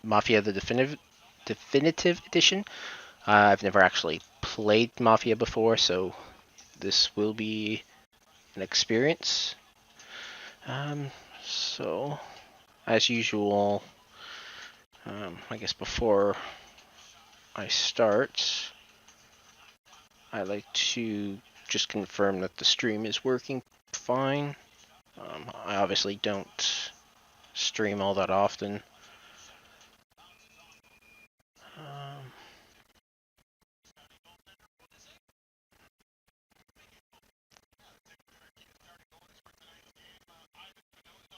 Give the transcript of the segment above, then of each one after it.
Mafia the definitive edition. I've never actually played Mafia before, so this will be an experience. Um, so, as usual, I guess before I start, I like to just confirm that the stream is working fine. I obviously don't stream all that often. Um,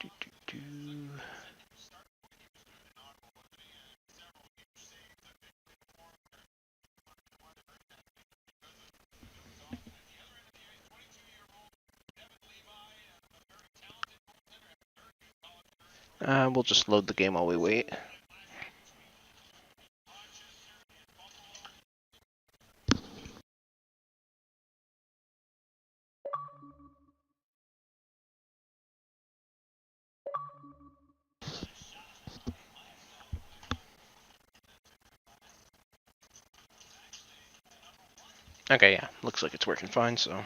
do, do, do. We'll just load the game while we wait. Okay, yeah, looks like it's working fine, so.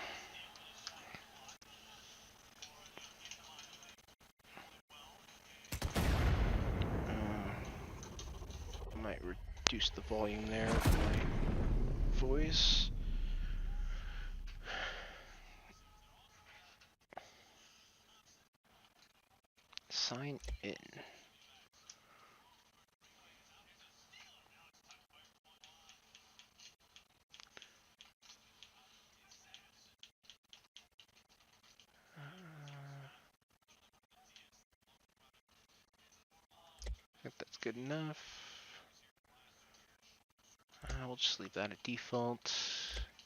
Might reduce the volume there of my voice. Sign in. I think that's good enough. We'll just leave that at default.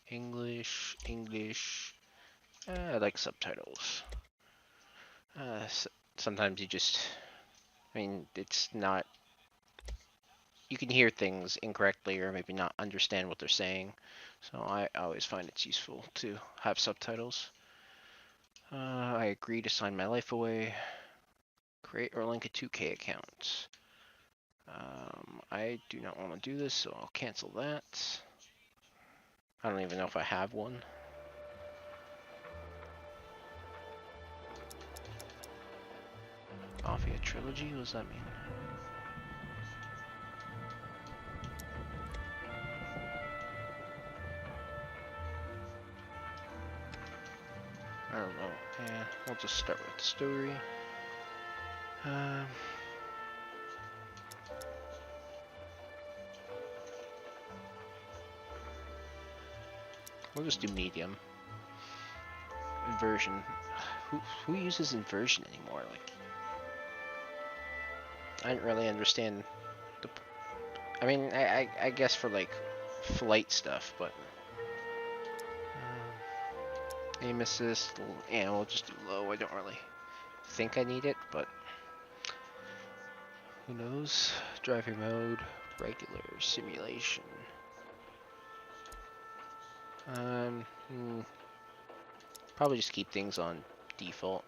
English, English. I like subtitles. Sometimes you just, I mean, it's not, you can hear things incorrectly or maybe not understand what they're saying. So I always find it's useful to have subtitles. I agree to sign my life away. Create or link a 2K account. I do not want to do this, so I'll cancel that. I don't even know if I have one. Mafia Trilogy? What does that mean? I don't know. Yeah, we'll just start with the story. We'll just do medium. Inversion. Who uses inversion anymore? Like, I didn't really understand the. I mean, I guess for like flight stuff, but aim assist. Yeah, we'll just do low. I don't really think I need it, but who knows? Driving mode, regular simulation. Probably just keep things on default.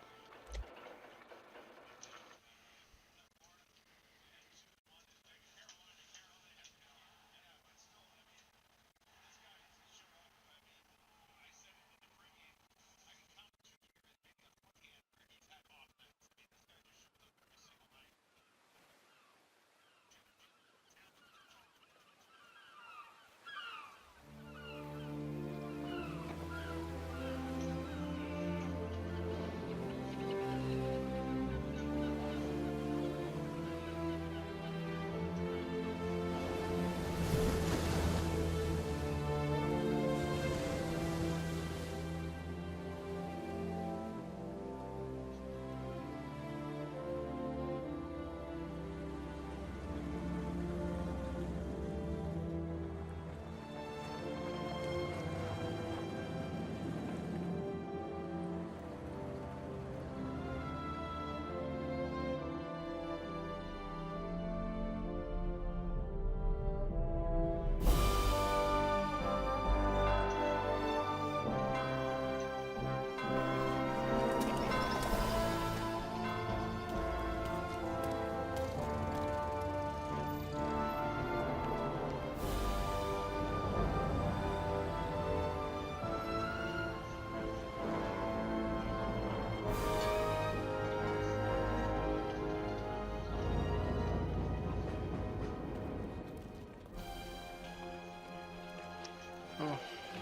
Well,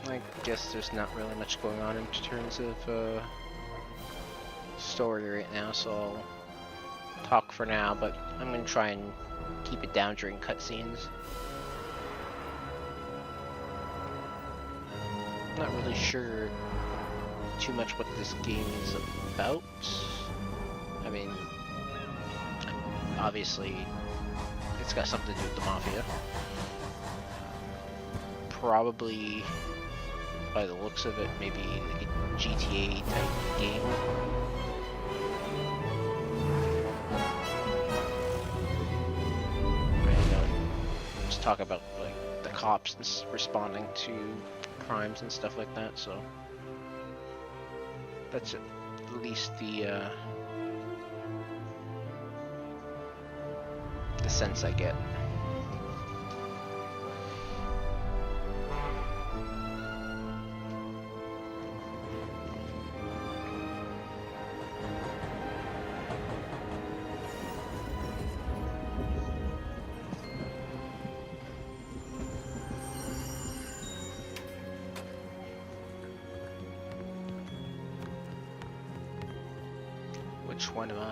I guess there's not really much going on in terms of story right now, so I'll talk for now, but I'm gonna try and keep it down during cutscenes. I'm not really sure too much what this game is about. I mean, obviously, it's got something to do with the Mafia. Probably, by the looks of it, maybe like a GTA type game. Just talk about like the cops responding to crimes and stuff like that. So that's at least the sense I get. Which one am I?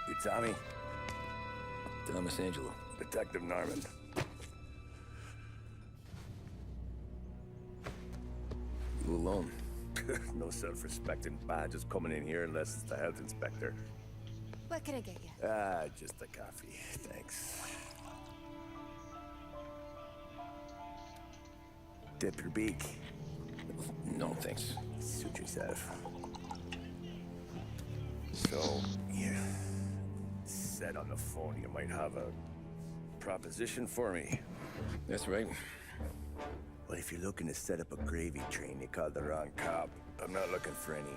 You Tommy? Thomas Angelo. Detective Norman. You alone? No self-respecting badges coming in here unless it's the health inspector. What can I get you? Just a coffee. Thanks. Dip your beak. No, thanks. Suit yourself. So, you said on the phone you might have a proposition for me. That's right. Well, if you're looking to set up a gravy train, you called the wrong cop. I'm not looking for any,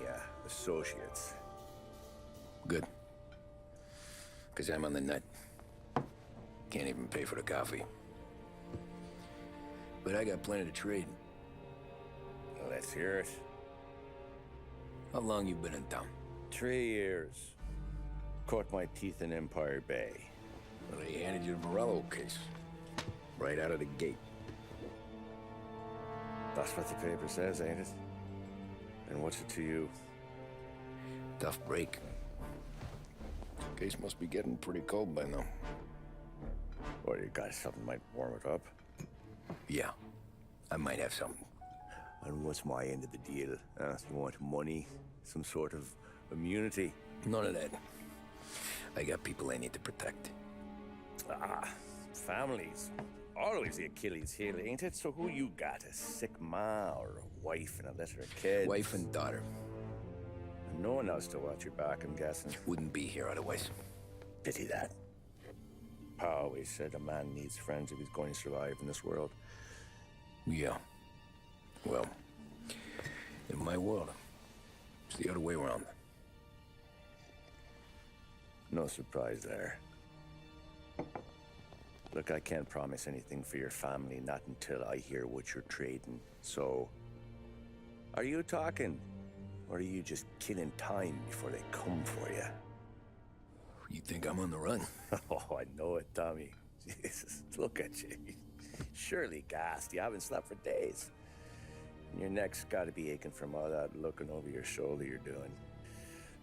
associates. Good. Because I'm on the nut. Can't even pay for the coffee. But I got plenty to trade. Well, let's hear it. How long you been in town? 3 years. Caught my teeth in Empire Bay. Well, they handed you the Morello case. Right out of the gate. That's what the paper says, ain't it? And what's it to you? Tough break. Case must be getting pretty cold by now. Or you got something might warm it up? Yeah. I might have something. And what's my end of the deal? You want money? Some sort of immunity? None of that. I got people I need to protect. Families. Always the Achilles heel, ain't it? So who you got? A sick ma or a wife and a litter of kids? Wife and daughter. And no one else to watch your back, I'm guessing. Wouldn't be here otherwise. Pity that. Pa always said a man needs friends if he's going to survive in this world. Yeah. Well, in my world, it's the other way around. No surprise there. Look, I can't promise anything for your family, not until I hear what you're trading. So, are you talking? Or are you just killing time before they come for you? You think I'm on the run? Oh, I know it, Tommy. Jesus, look at you. Surely gassed. You haven't slept for days. And your neck's got to be aching from all that looking over your shoulder you're doing.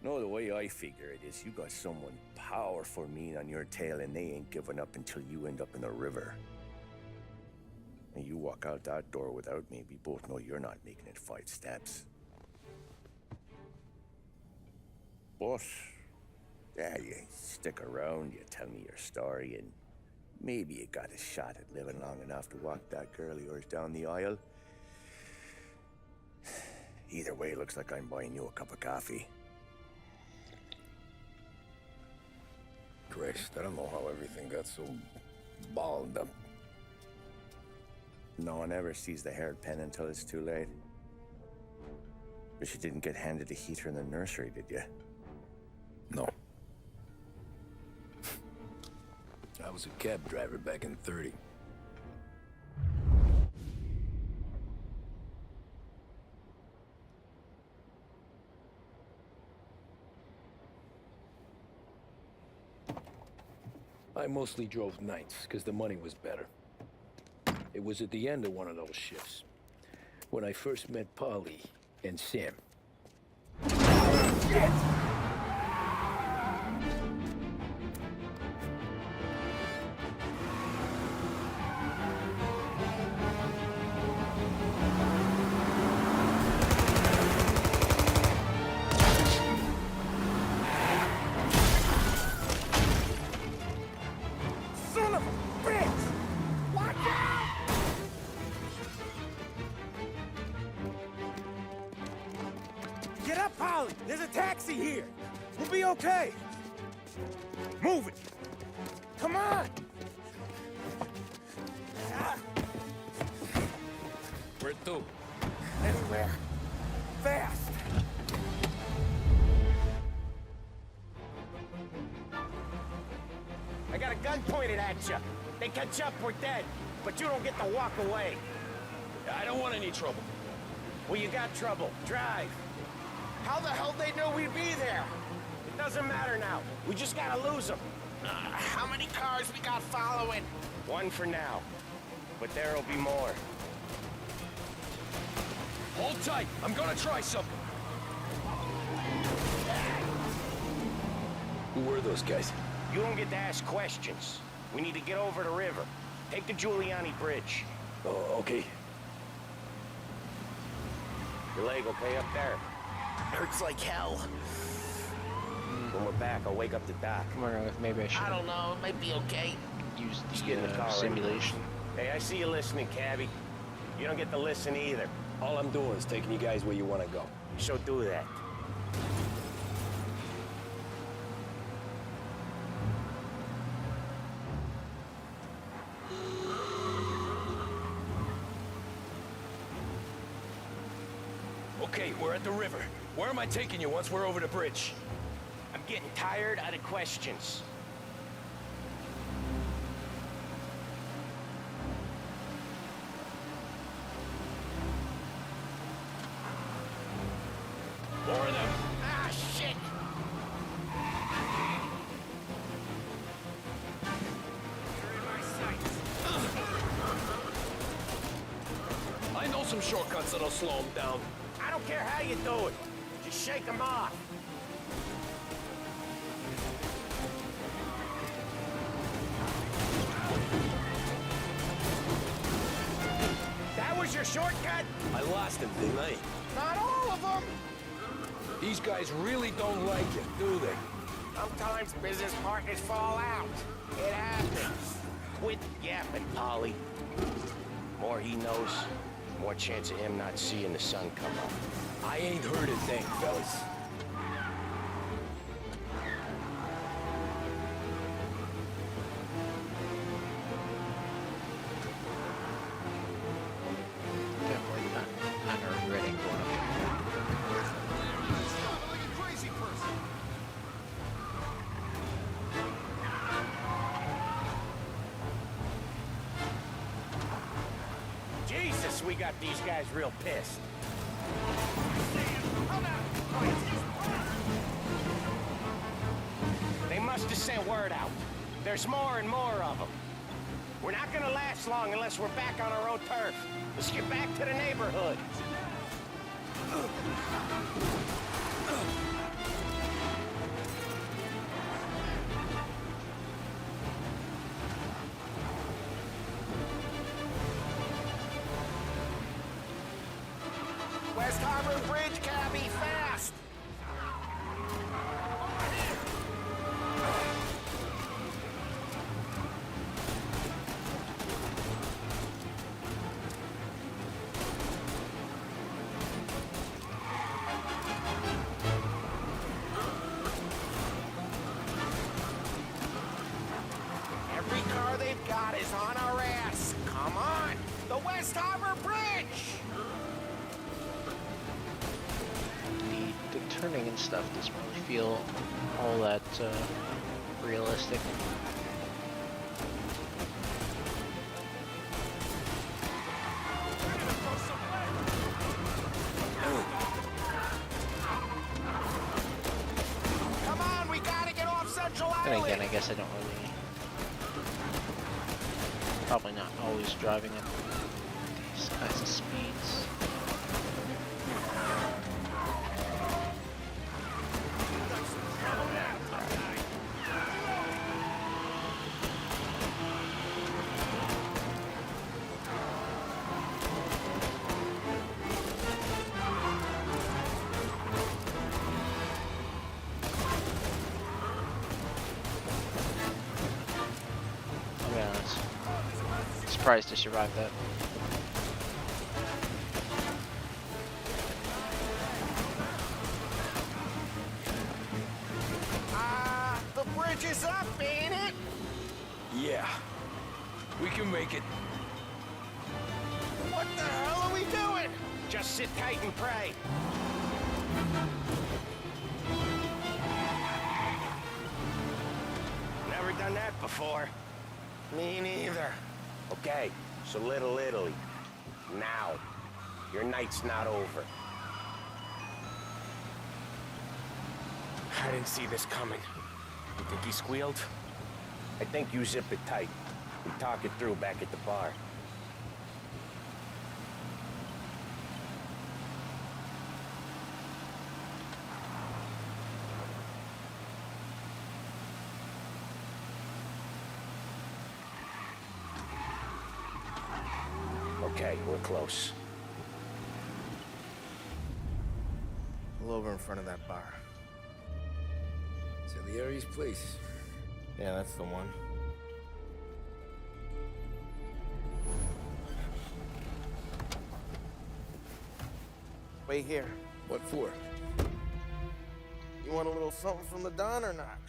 No, the way I figure it is you got someone powerful mean on your tail and they ain't giving up until you end up in the river. And you walk out that door without me, we both know you're not making it 5 steps. But, yeah, you stick around, you tell me your story, and maybe you got a shot at living long enough to walk that girl of yours down the aisle. Either way, looks like I'm buying you a cup of coffee. Christ, I don't know how everything got so balled up. No one ever sees the haired pen until it's too late. But you didn't get handed a heater in the nursery, did you? No. I was a cab driver back in '30. I mostly drove nights, because the money was better. It was at the end of one of those shifts, when I first met Polly and Sam. Shit! Son of a bitch! Watch out! Get up, Polly! There's a taxi here! We'll be okay! Move it! Come on! Where to? Anywhere. Fast! I got a gun pointed at you. They catch up, we're dead. But you don't get to walk away. I don't want any trouble. Well, you got trouble. Drive. How the hell they knew we'd be there? It doesn't matter now. We just gotta lose them. How many cars we got following? One for now. But there'll be more. Hold tight. I'm gonna try something. Who were those guys? You don't get to ask questions. We need to get over the river. Take the Giuliani Bridge. Oh, okay. Your leg okay up there? Hurts like hell. When we're back, I'll wake up the doc. I'm wondering if maybe I should I don't know, it might be okay. use Just get in the the car, simulation. Hey, I see you listening, Cabby. You don't get to listen either. All I'm doing is taking you guys where you want to go. So do that. Okay, we're at the river. Where am I taking you once we're over the bridge? I'm getting tired of the questions. More of them. Ah, shit! You're in my sights. I know some shortcuts that'll slow them down. I don't care how you do it. Just shake them off. That was your shortcut? I lost him, didn't I? Not all of them. These guys really don't like it, do they? Sometimes business partners fall out. It happens. Quit yapping, Polly. More he knows, more chance of him not seeing the sun come up. I ain't heard a thing, fellas. Definitely not regretting going up. Jesus, we got these guys real pissed. They must have sent word out. There's more and more of them. We're not gonna last long unless we're back on our own turf. Let's get back to the neighborhood. West Harbor Bridge, cabby, fast! Every car they've got is on our ass. Come on! The West Harbor Bridge! turning and stuff doesn't really feel all that realistic. Come on, we gotta get off Central Then Island. again, I guess I don't really, probably not always driving at these kinds of speeds. I'll be honest. Surprised to survive that. The bridge is up, ain't it? Yeah. We can make it. What the hell are we doing? Just sit tight and pray. Never done that before. Me neither. Okay, so Little Italy. Now. Your night's not over. I didn't see this coming. You think he squealed? I think you zip it tight. We talk it through back at the bar. Okay, we're close. Pull over in front of that bar. Salieri's place. Yeah, that's the one. Wait here. What for? You want a little something from the Don or not?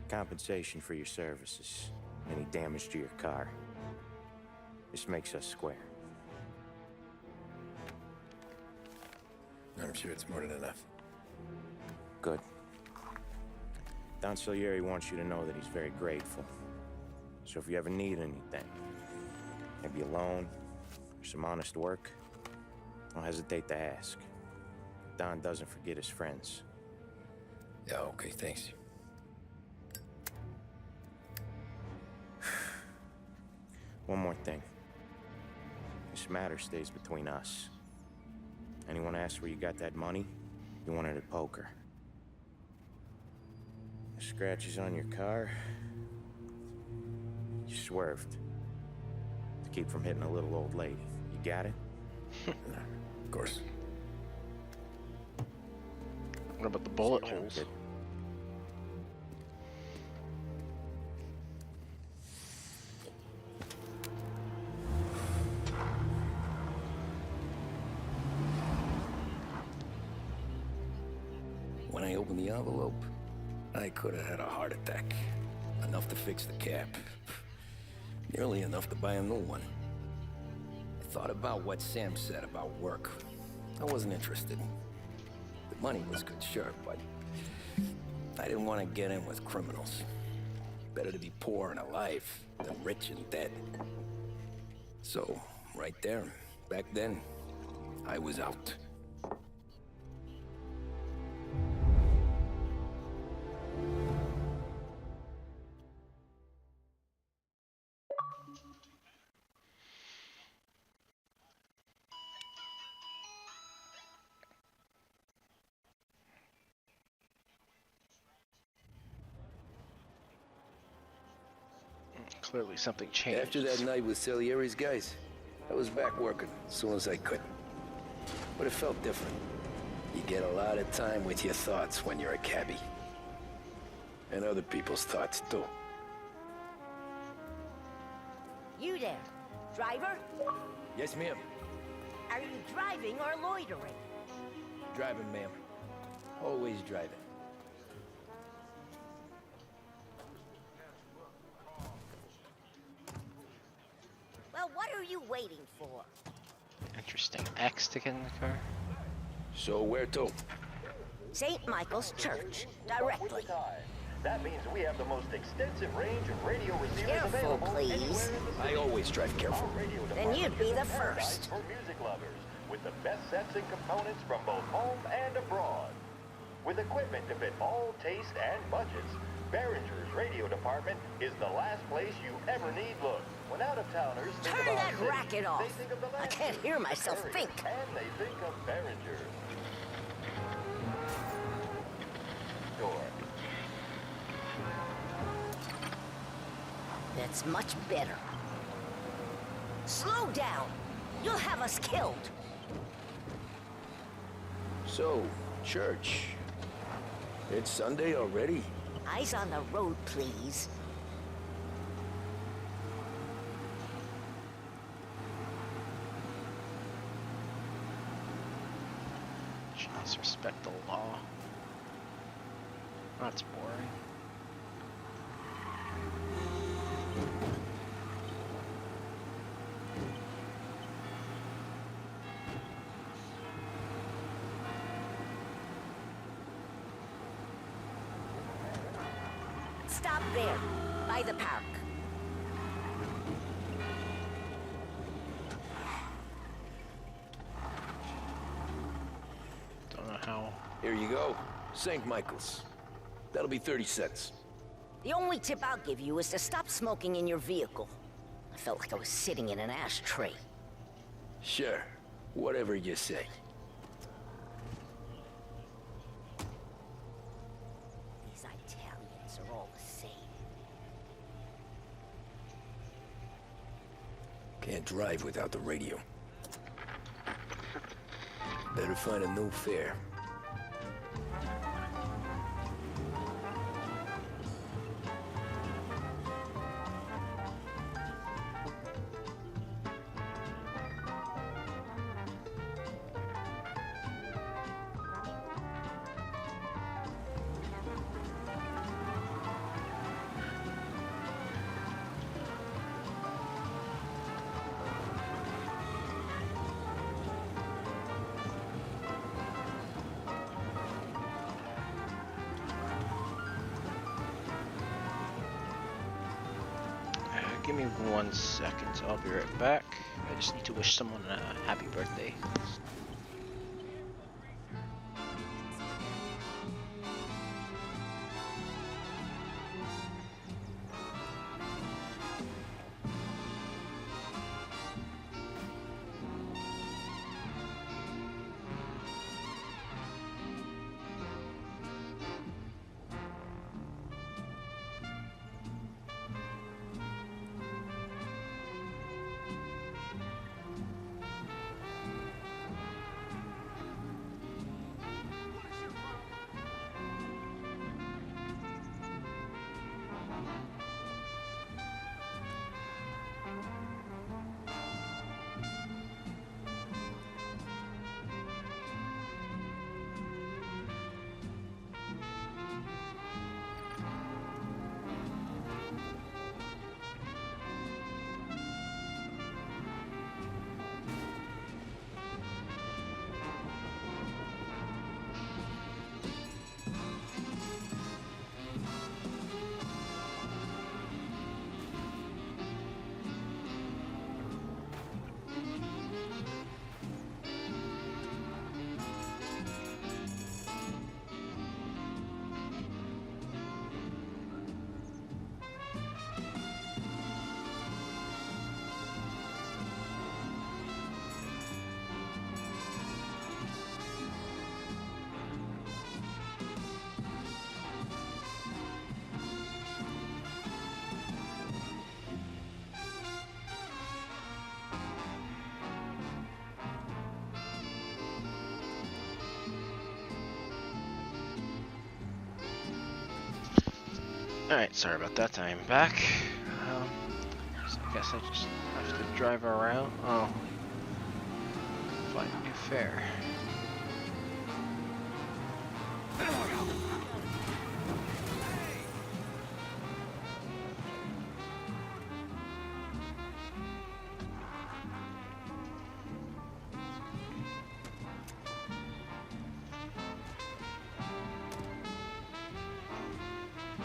Compensation for your services. Any damage to your car. This makes us square. I'm sure it's more than enough. Good. Don Salieri wants you to know that he's very grateful. So if you ever need anything, maybe a loan or some honest work, don't hesitate to ask. Don doesn't forget his friends. Yeah, okay, thanks. One more thing. This matter stays between us. Anyone asks where you got that money, you won it at poker. The scratches on your car, you swerved. To keep from hitting a little old lady. You got it? Of course. What about the bullet holes? Good. When I opened the envelope, I could have had a heart attack. Enough to fix the cap. Nearly enough to buy a new one. I thought about what Sam said about work. I wasn't interested. The money was good, sure, but I didn't want to get in with criminals. Better to be poor and alive than rich and dead. So, right there, back then, I was out. Clearly something changed. After that night with Salieri's guys, I was back working as soon as I could. But it felt different. You get a lot of time with your thoughts when you're a cabbie. And other people's thoughts, too. You there, driver? Yes, ma'am. Are you driving or loitering? Driving, ma'am. Always driving. Well, what are you waiting for? Interesting. X to get in the car? So where to? St. Michael's Church, directly. That means we have the most extensive range of radio receivers Careful, available please. anywhere in the city. I always drive careful. Our radio Then you'd be the department is paradise first. for music lovers, with the best sets and components from both home and abroad. With equipment to fit all taste and budgets, Behringer's radio department is the last place you ever need look. When out-of-towners think Turn about that cities, racket off. they think of the I can't landscape hear of myself areas, think. And they think of Behringer. Sure. That's much better. Slow down. You'll have us killed. So, church. It's Sunday already? Eyes on the road, please. Jeez, respect the law. That's boring. Stop there, by the park. Don't know how. Here you go. St. Michael's. That'll be 30 cents. The only tip I'll give you is to stop smoking in your vehicle. I felt like I was sitting in an ashtray. Sure. Whatever you say. These Italians are all the same. Can't drive without the radio. Better find a new fare. Give me 1 second, I'll be right back. I just need to wish someone a happy birthday. Alright, sorry about that. I'm back. So I guess I just have to drive around. Oh. Find a new fare.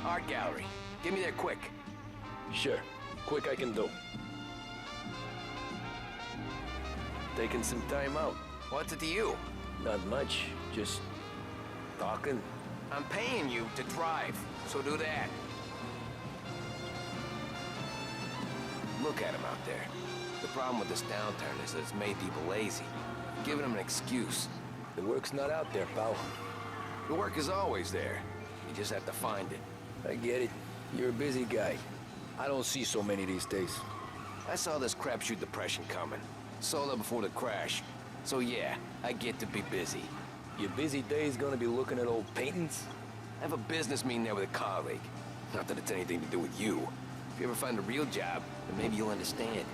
Art gallery. Get me there quick. Sure. Quick I can do. Taking some time out. What's it to you? Not much. Just talking. I'm paying you to drive, so do that. Look at him out there. The problem with this downturn is that it's made people lazy. Giving them an excuse. The work's not out there, pal. The work is always there. You just have to find it. I get it. You're a busy guy. I don't see so many these days. I saw this crapshoot depression coming. Sold up before the crash. So yeah, I get to be busy. Your busy day's gonna be looking at old paintings? I have a business meeting there with a colleague. Not that it's anything to do with you. If you ever find a real job, then maybe you'll understand.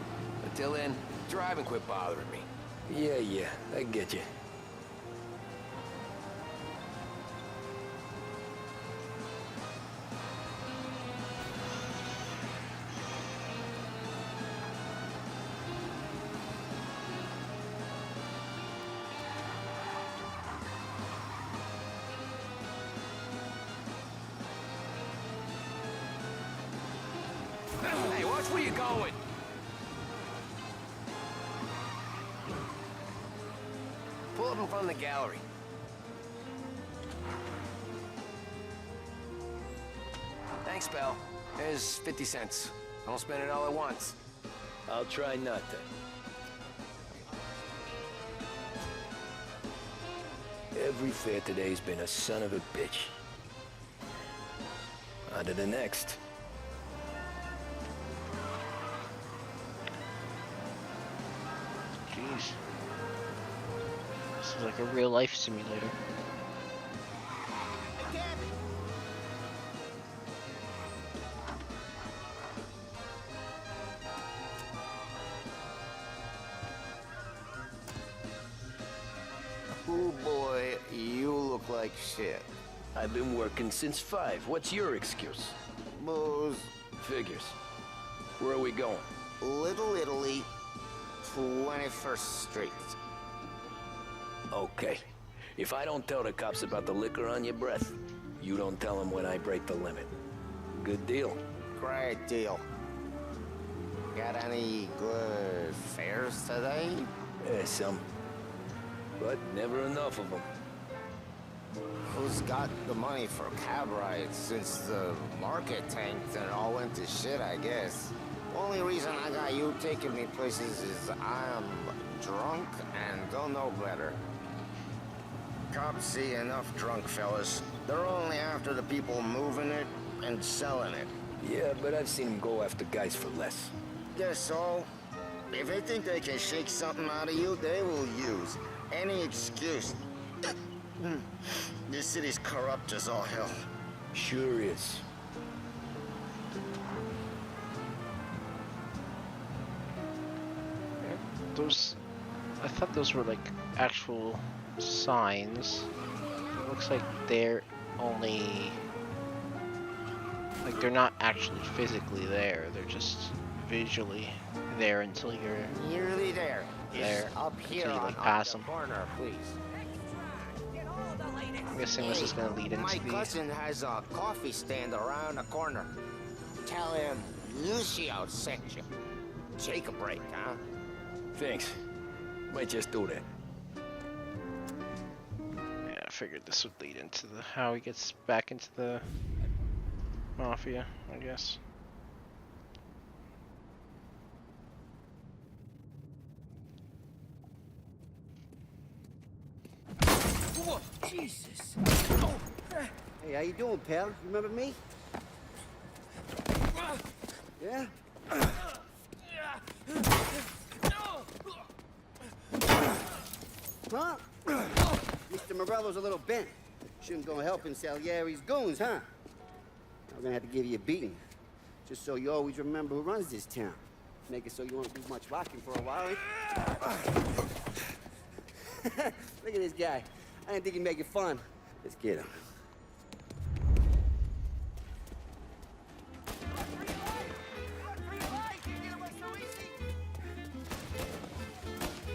Until then, drive and quit bothering me. Yeah, I get you. Hey, watch where you're going! Pull up in front of the gallery. Thanks, pal. There's 50 cents. I don't spend it all at once. I'll try not to. Every fare today's been a son of a bitch. On to the next. Jeez. This is like a real life simulator. Oh boy, you look like shit. I've been working since 5. What's your excuse? Booze. Figures. Where are we going? Little Italy, 21st Street. Okay. If I don't tell the cops about the liquor on your breath, you don't tell them when I break the limit. Good deal. Great deal. Got any good fares today? Yeah, some. But never enough of them. Who's got the money for cab rides since the market tanked and all went to shit, I guess? Only reason I got you taking me places is I'm drunk and don't know better. Cops see enough drunk fellas. They're only after the people moving it and selling it. Yeah, but I've seen them go after guys for less. Guess so. If they think they can shake something out of you, they will use any excuse. This city's corrupt as all hell. Sure is. Those, I thought those were like actual signs. It looks like they're only, like they're not actually physically there. They're just visually there until you're Nearly there. there. It's up here until you on, like pass on them. the corner, please. I'm guessing this is gonna lead into My the. cousin has a coffee stand around the corner. Tell him Lucio sent you. Take a break, huh? Thanks. Might just do that. Yeah, I figured this would lead into the how he gets back into the Mafia, I guess. Jesus. Hey, how you doing, pal? You remember me? Yeah? Huh? Mr. Morello's a little bent. Shouldn't go helping Salieri's goons, huh? I'm gonna have to give you a beating. Just so you always remember who runs this town. Make it so you won't do much rocking for a while. Look at this guy. I didn't think he'd make it fun. Let's get him.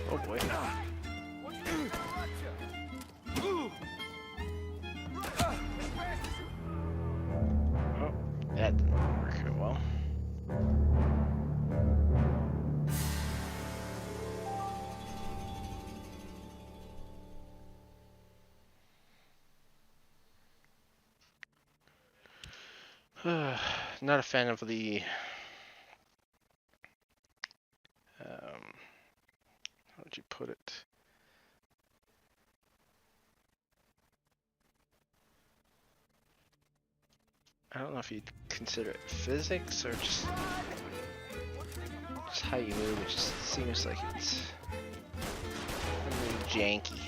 Oh boy. Oh, that didn't work well. Not a fan of the how would you put it? I don't know if you'd consider it physics or just how you move. It just seems like it's a little janky.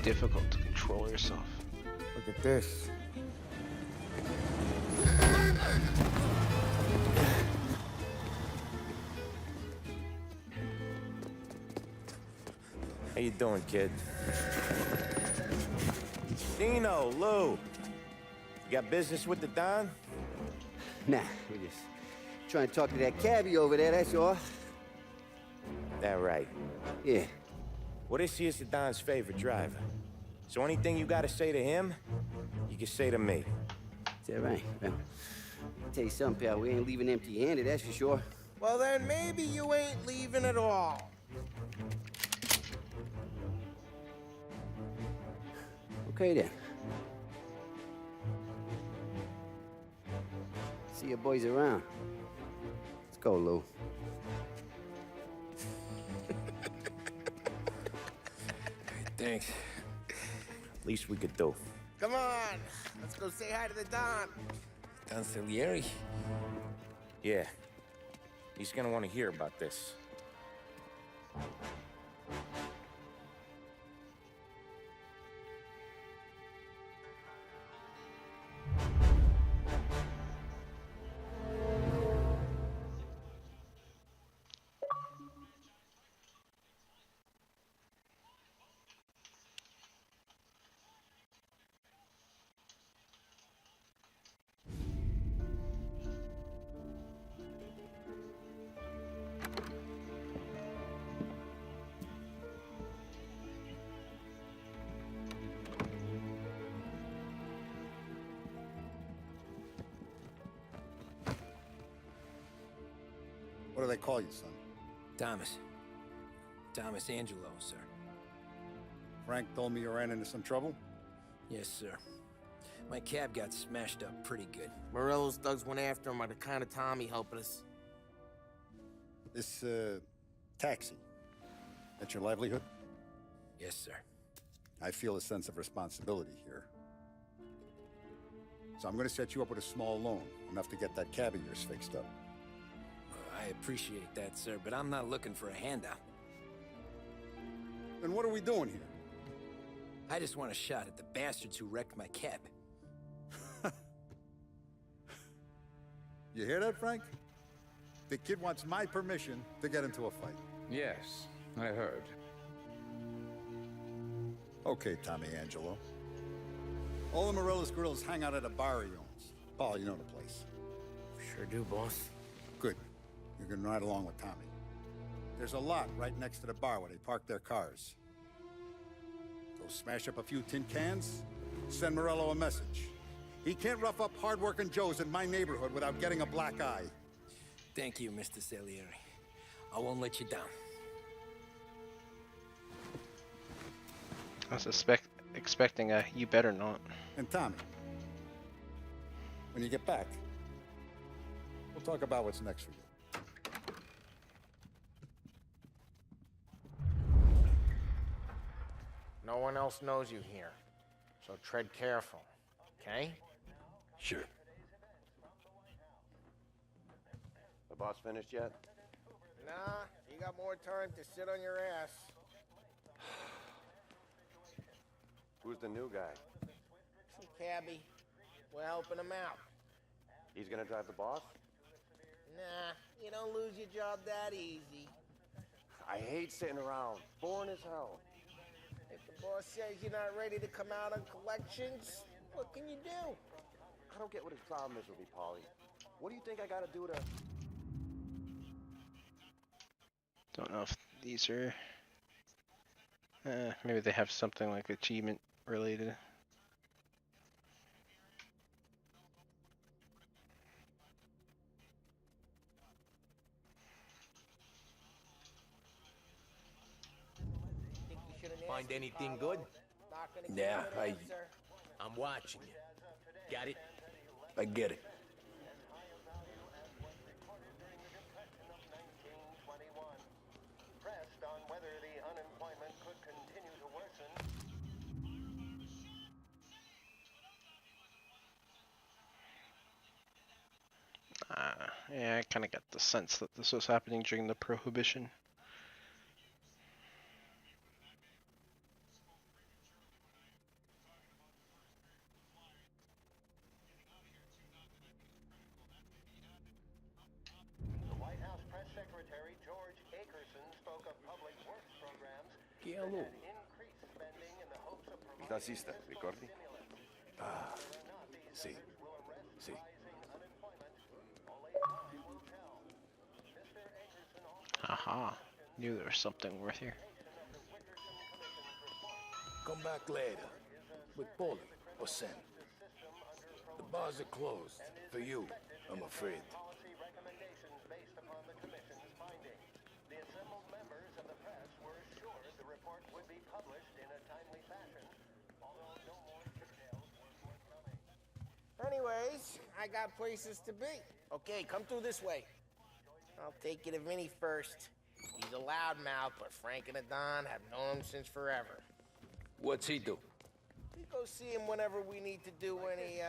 Difficult to control yourself. Look at this. How you doing, kid? Dino, Lou. You got business with the Don? Nah, we're just trying to talk to that cabbie over there, that's all. That right. Yeah. Well, this here's the Don's favorite driver. So anything you gotta say to him, you can say to me. Is that right? Well, I'll tell you something, pal. We ain't leaving empty-handed, that's for sure. Well, then maybe you ain't leaving at all. Okay, then. See your boys around. Let's go, Lou. Thanks. Least we could do. Come on, let's go say hi to the Don. Don Salieri? Yeah. He's gonna want to hear about this. What do they call you, son? Thomas. Thomas Angelo, sir. Frank told me you ran into some trouble? Yes, sir. My cab got smashed up pretty good. Morello's thugs went after him on the kind of Tommy helping us. This, taxi. That's your livelihood? Yes, sir. I feel a sense of responsibility here. So I'm gonna set you up with a small loan, enough to get that cab of yours fixed up. I appreciate that, sir, but I'm not looking for a handout. Then what are we doing here? I just want a shot at the bastards who wrecked my cab. You hear that, Frank? The kid wants my permission to get into a fight. Yes, I heard. Okay, Tommy Angelo. All the Morello's girls hang out at a bar he owns. Paul, you know the place. Sure do, boss. Good. You can ride along with Tommy. There's a lot right next to the bar where they park their cars. Go smash up a few tin cans, send Morello a message. He can't rough up hard-working Joes in my neighborhood without getting a black eye. Thank you, Mr. Salieri. I won't let you down. I was expecting a you better not. And Tommy, when you get back, we'll talk about what's next for you. No one else knows you here, so tread careful, okay? Sure. The boss finished yet? Nah, you got more time to sit on your ass. Who's the new guy? Some cabbie. We're helping him out. He's gonna drive the boss? Nah, you don't lose your job that easy. I hate sitting around. Boring as hell. If the boss says you're not ready to come out on collections, what can you do? I don't get what his problem is with me, Paulie. What do you think I gotta do to... Don't know if these are... maybe they have something like achievement related. Find anything good? Yeah, I'm watching you. Got it? I get it. Pressed on whether the unemployment could continue to worsen. Yeah, I kind of got the sense that this was happening during the Prohibition. The White House Press Secretary George Akerson spoke of public works programs Che that allora? had increased spending in the hopes of providing Tassista, ricordi? Ah, sì. Sì. Haha, knew there was something worth here. Come back later. With Paulie or Sam. The bars are closed. For you, I'm afraid. policy recommendations based upon the commission's findings. The assembled members of the press were assured the report would be published in a timely fashion, although no more details were forthcoming. Anyways, I got places to be. Okay, come through this way. I'll take you to Vinny first. He's a loudmouth, but Frank and the Don have known him since forever. What's he do? We go see him whenever we need to do any,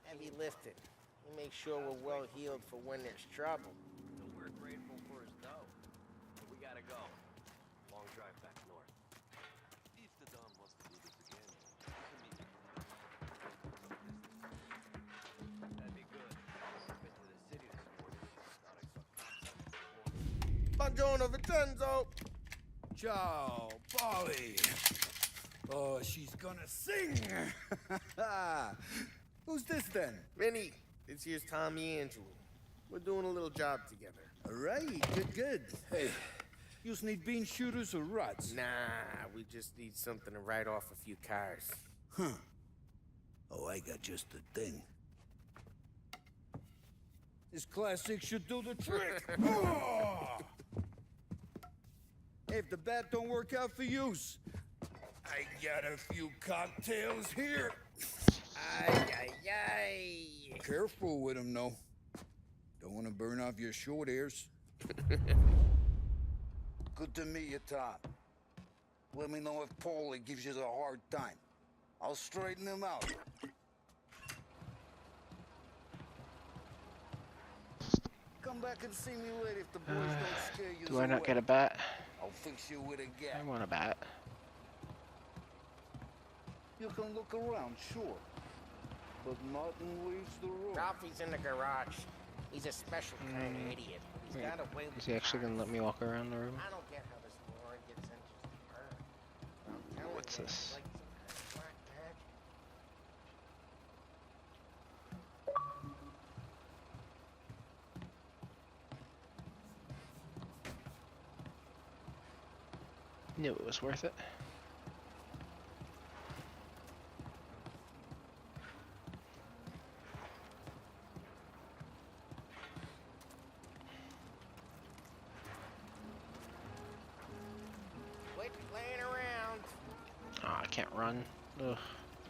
heavy lifting. We make sure we're well heeled for when there's trouble. So we're grateful for his dough. But we gotta go. Long drive back north. If the Don wants to do this again, you can meet me. That'd be good. I've been to the city this morning. Thought I saw cops on the corner. Buongiorno, Vincenzo! Ciao, Paulie. Oh, she's gonna sing. Who's this then? Vinny, this here's Tommy Angelo. We're doing a little job together. All right, good. Hey, you need bean shooters or rods? Nah, we just need something to write off a few cars. Huh. Oh, I got just the thing. This classic should do the trick. Oh! If the bat don't work out for use, I got a few cocktails here. Ay, ay, ay. Careful with them, though. Don't want to burn off your short hairs. Good to meet you, Tom. Let me know if Paulie gives you a hard time. I'll straighten him out. Come back and see me later if the boys don't scare you. Do I not get a bat? I'll fix you with a gap. I want a bat. You can look around, sure. But Martin leaves the room. Ralphie's in the garage. He's a special kind of idiot. He's Wait, got a way with is he actually gonna let me walk around the room? I don't get how this moron gets engines to burn. I'm telling What's you, this? it's like some kind of black magic. Knew it was worth it. Ah, I can't run. Ugh.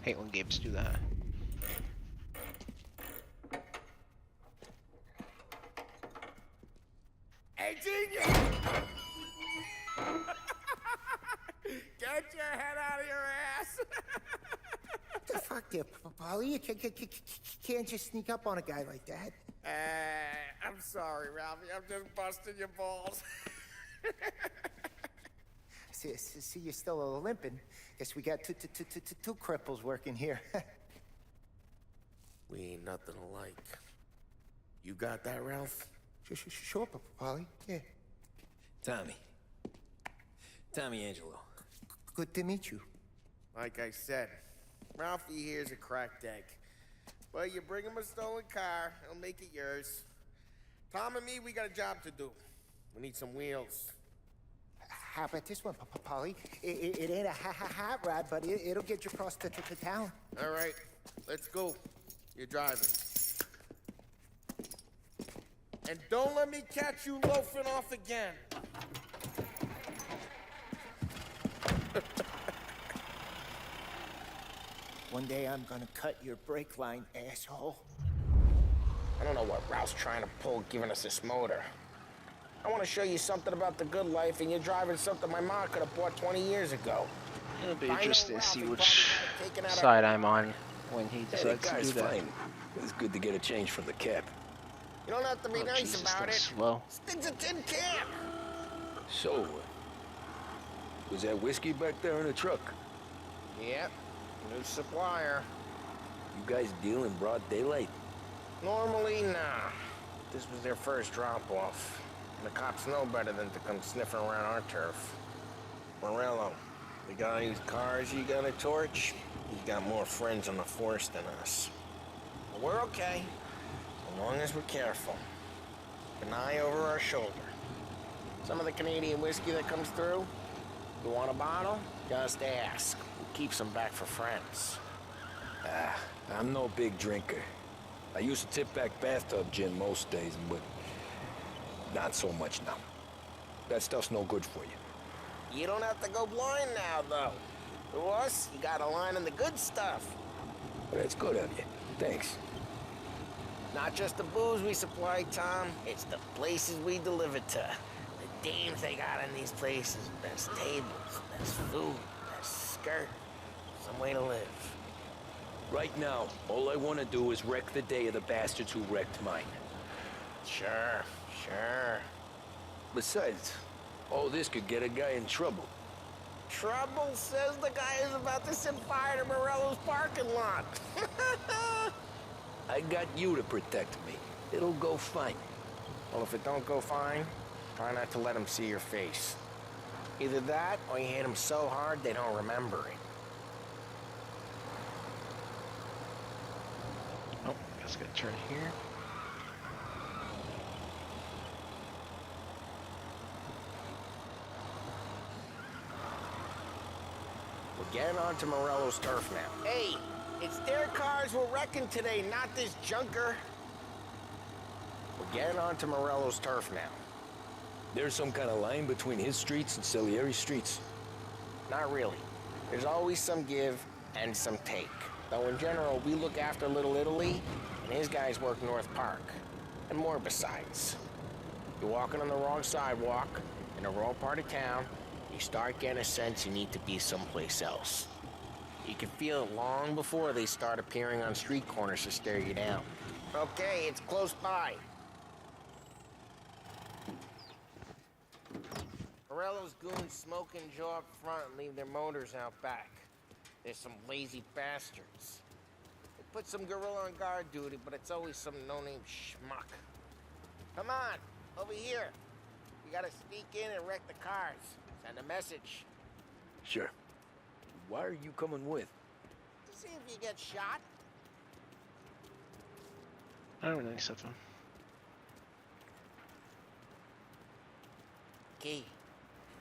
Hate when games do that. Hey, genius! Get your head out of your ass! The fuck there, Polly? You can't just sneak up on a guy like that. I'm sorry, Ralphie. I'm just busting your balls. See, you're still limping. Guess we got two cripples working here. We ain't nothing alike. You got that, Ralph? Sure, Polly. Yeah. Tommy Angelo. Good to meet you. Like I said, Ralphie here's a cracked egg. But you bring him a stolen car, he'll make it yours. Tom and me, we got a job to do. We need some wheels. How about this one, Polly? It ain't a hot rod, but it'll get you across to town. All right, let's go. You're driving. And don't let me catch you loafing off again. One day I'm gonna cut your brake line, asshole. I don't know what Ralph's trying to pull giving us this motor. I want to show you something about the good life, and you're driving something my mom could have bought 20 years ago. It'll be interesting to see which side I'm on when he decides to do that. Fine. It's good to get a change from the cap. You don't have to be nice Jesus, about it. Slow. This thing's a tin can. So, was that whiskey back there in the truck? Yep, new supplier. You guys deal in broad daylight? Normally, nah. This was their first drop-off. And the cops know better than to come sniffing around our turf. Morello, the guy whose cars you got a torch, he's got more friends on the force than us. But we're okay, as long as we're careful. Keep an eye over our shoulder. Some of the Canadian whiskey that comes through, you want a bottle? Just ask. We'll keep some back for friends. I'm no big drinker. I used to tip back bathtub gin most days, but not so much now. That stuff's no good for you. You don't have to go blind now, though. To us, you got a line in the good stuff. Well, that's good of you. Thanks. Not just the booze we supply, Tom. It's the places we deliver to. The dames they got in these places. Best tables, best food, best skirt. Some way to live. Right now, all I want to do is wreck the day of the bastards who wrecked mine. Sure. Besides, all this could get a guy in trouble. Trouble says the guy is about to set fire to Morello's parking lot. I got you to protect me. It'll go fine. Well, if it don't go fine, try not to let them see your face. Either that, or you hit them so hard they don't remember it. Oh, guess I gotta turn here. We're getting onto Morello's turf now. Hey, it's their cars we're wrecking today, not this junker. We're getting onto Morello's turf now. There's some kind of line between his streets and Salieri's streets? Not really. There's always some give and some take. Though in general, we look after Little Italy, and his guys work North Park. And more besides. You're walking on the wrong sidewalk, in the wrong part of town, you start getting a sense you need to be someplace else. You can feel it long before they start appearing on street corners to stare you down. Okay, it's close by. Morello's goons smoke and jaw up front and leave their motors out back. There's some lazy bastards. They put some gorilla on guard duty, but it's always some no-name schmuck. Come on, over here. We gotta sneak in and wreck the cars. Send a message. Sure. Why are you coming with? To see if you get shot. I don't really accept them. Key,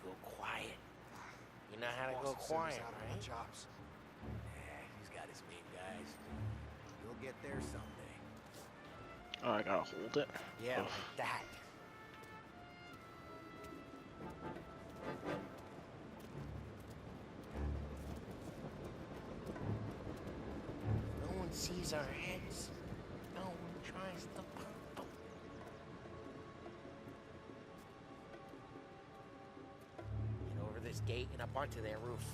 go quiet. You know how to go quiet, right? Chops. Yeah, he's got his main guys. You'll get there someday. Oh, I gotta hold it. Yeah, Ugh. like that. sees our heads, no one tries to pop them. Get over this gate and up onto their roof.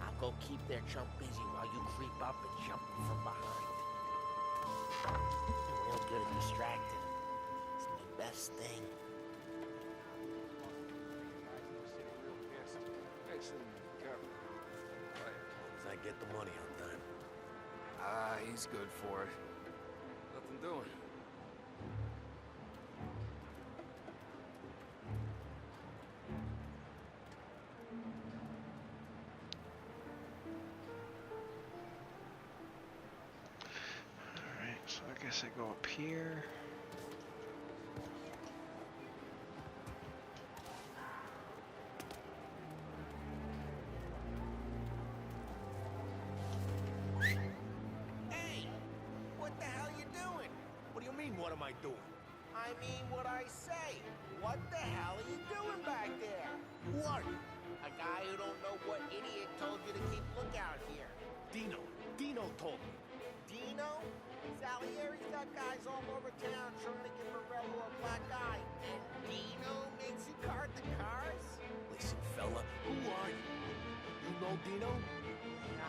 I'll go keep their chump busy while you creep up and jump from behind. I'm real good at distracting. It's my best thing. As I get the money on time. Ah, he's good for it. Nothing doing. Alright, so I guess I go up here. Hey! What the hell you doing? What do you mean, what am I doing? I mean what I say. What the hell are you doing back there? Who are you? A guy who don't know what idiot told you to keep lookout here. Dino. Dino told me. Dino? Salieri's got guys all over town trying to give Morello a black eye. And Dino makes you guard the cars? Listen, fella, who are you? You know Dino?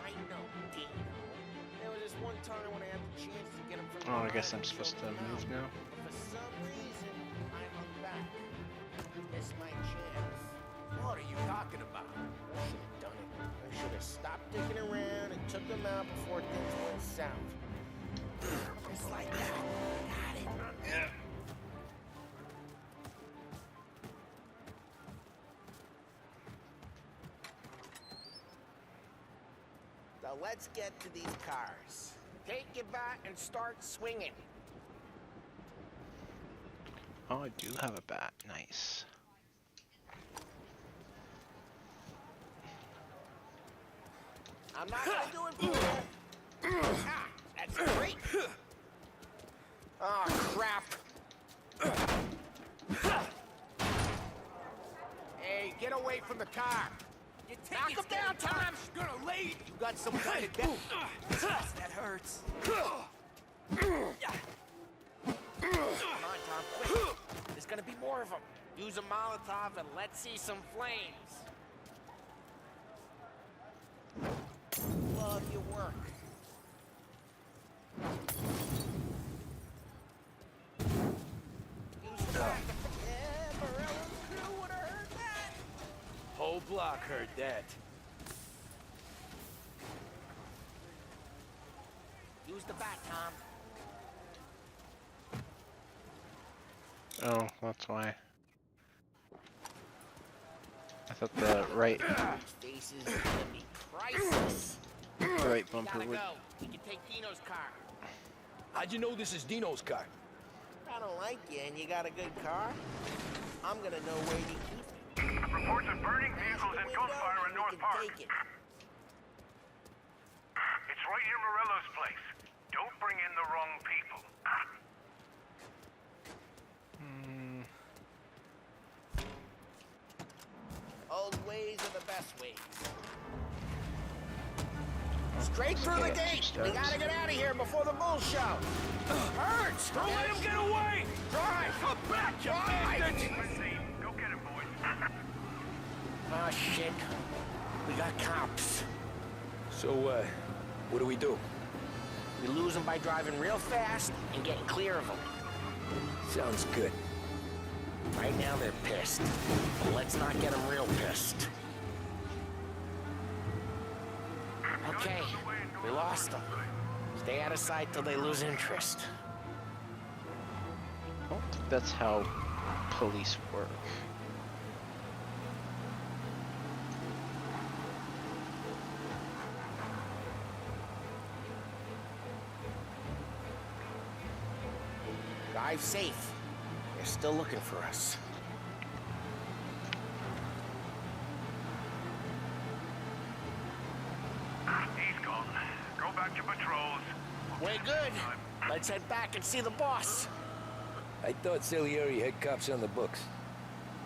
I know Dino. There was this one time when I had the chance to get him from Oh, I guess behind I'm and supposed to choke him move out. now. But for some reason, I hung back. Missed my chance. What are you talking about? I should have done it. I should have stopped dicking around and took him out before things went south. Just like that. Got it. Yeah. So let's get to these cars. Take your bat and start swinging. Oh, I do have a bat. Nice. I'm not gonna do it for you. Ah, that's great. Oh, crap. Hey, get away from the car. Knock him down, Tom. Gonna lay. You got some kind of death. That hurts. Come on, Tom, quick. There's gonna be more of them. Use a Molotov and let's see some flames. Love your work. Use the back. Yeah, Morello's crew would have heard that. Whole block heard that. Use the bat, Tom. Oh, that's why. I thought the right, Faces are gonna be priceless. the right bumper Gotta would. go. We can take Dino's car. How'd you know this is Dino's car? I don't like you and you got a good car. I'm gonna know where you keep it. Reports of burning vehicles and gunfire in North Park. Take it. It's right near Morello's place. Don't bring in the wrong people. Old ways are the best ways. Straight through the gate. We gotta get out of here before the bull show. Hurts. Don't let him get away! Drive. Come back, you bastards! Go get him, boys. Oh shit. We got cops. So, what do we do? We lose them by driving real fast and getting clear of them. Sounds good. Right now they're pissed. But let's not get them real pissed. Okay, we lost them. Stay out of sight till they lose interest. I don't think that's how police work. Drive safe. They're still looking for us. He's gone. Go back to patrols. We're good. Let's head back and see the boss. I thought Salieri had cops on the books.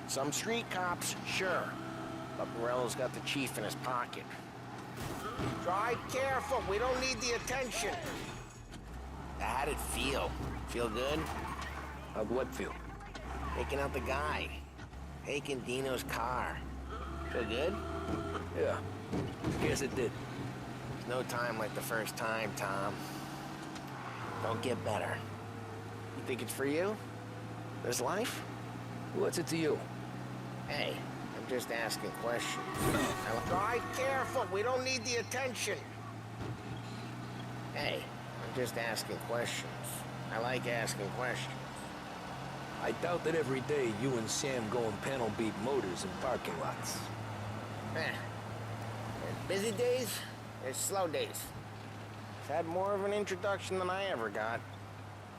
Some street cops, sure. But Morello's got the chief in his pocket. Drive careful. We don't need the attention. How'd it feel? Feel good? How'd what feel? Taking out the guy. Taking Dino's car. Feel good? Yeah, guess it did. There's no time like the first time, Tom. Don't get better. You think it's for you? This life? What's it to you? Hey, I'm just asking questions. Drive careful, we don't need the attention. Hey, I'm just asking questions. I like asking questions. I doubt that every day you and Sam go and panel beat motors in parking lots. There's busy days, there's slow days. I've had more of an introduction than I ever got.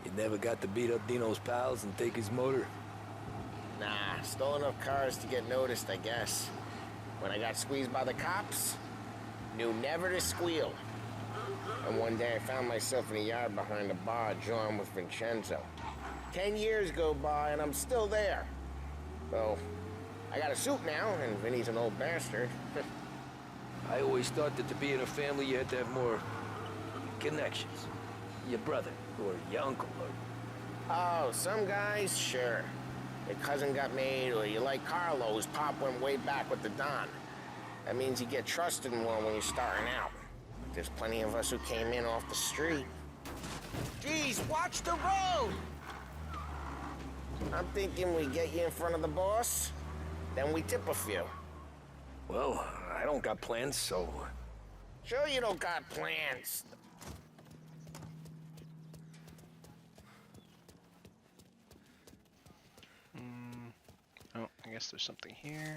You never got to beat up Dino's pals and take his motor? Nah, stole enough cars to get noticed, I guess. When I got squeezed by the cops, knew never to squeal. And one day I found myself in a yard behind a bar jawing with Vincenzo. 10 years go by and I'm still there. So, I got a suit now, and Vinny's an old bastard. I always thought that to be in a family you had to have more connections. Your brother, or your uncle, or... Oh, some guys, sure. Your cousin got made, or you like Carlos, Pop went way back with the Don. That means you get trusted more when you're starting out. There's plenty of us who came in off the street. Geez, watch the road! I'm thinking we get you in front of the boss, then we tip a few. Well, I don't got plans, so... Sure you don't got plans. Oh, I guess there's something here.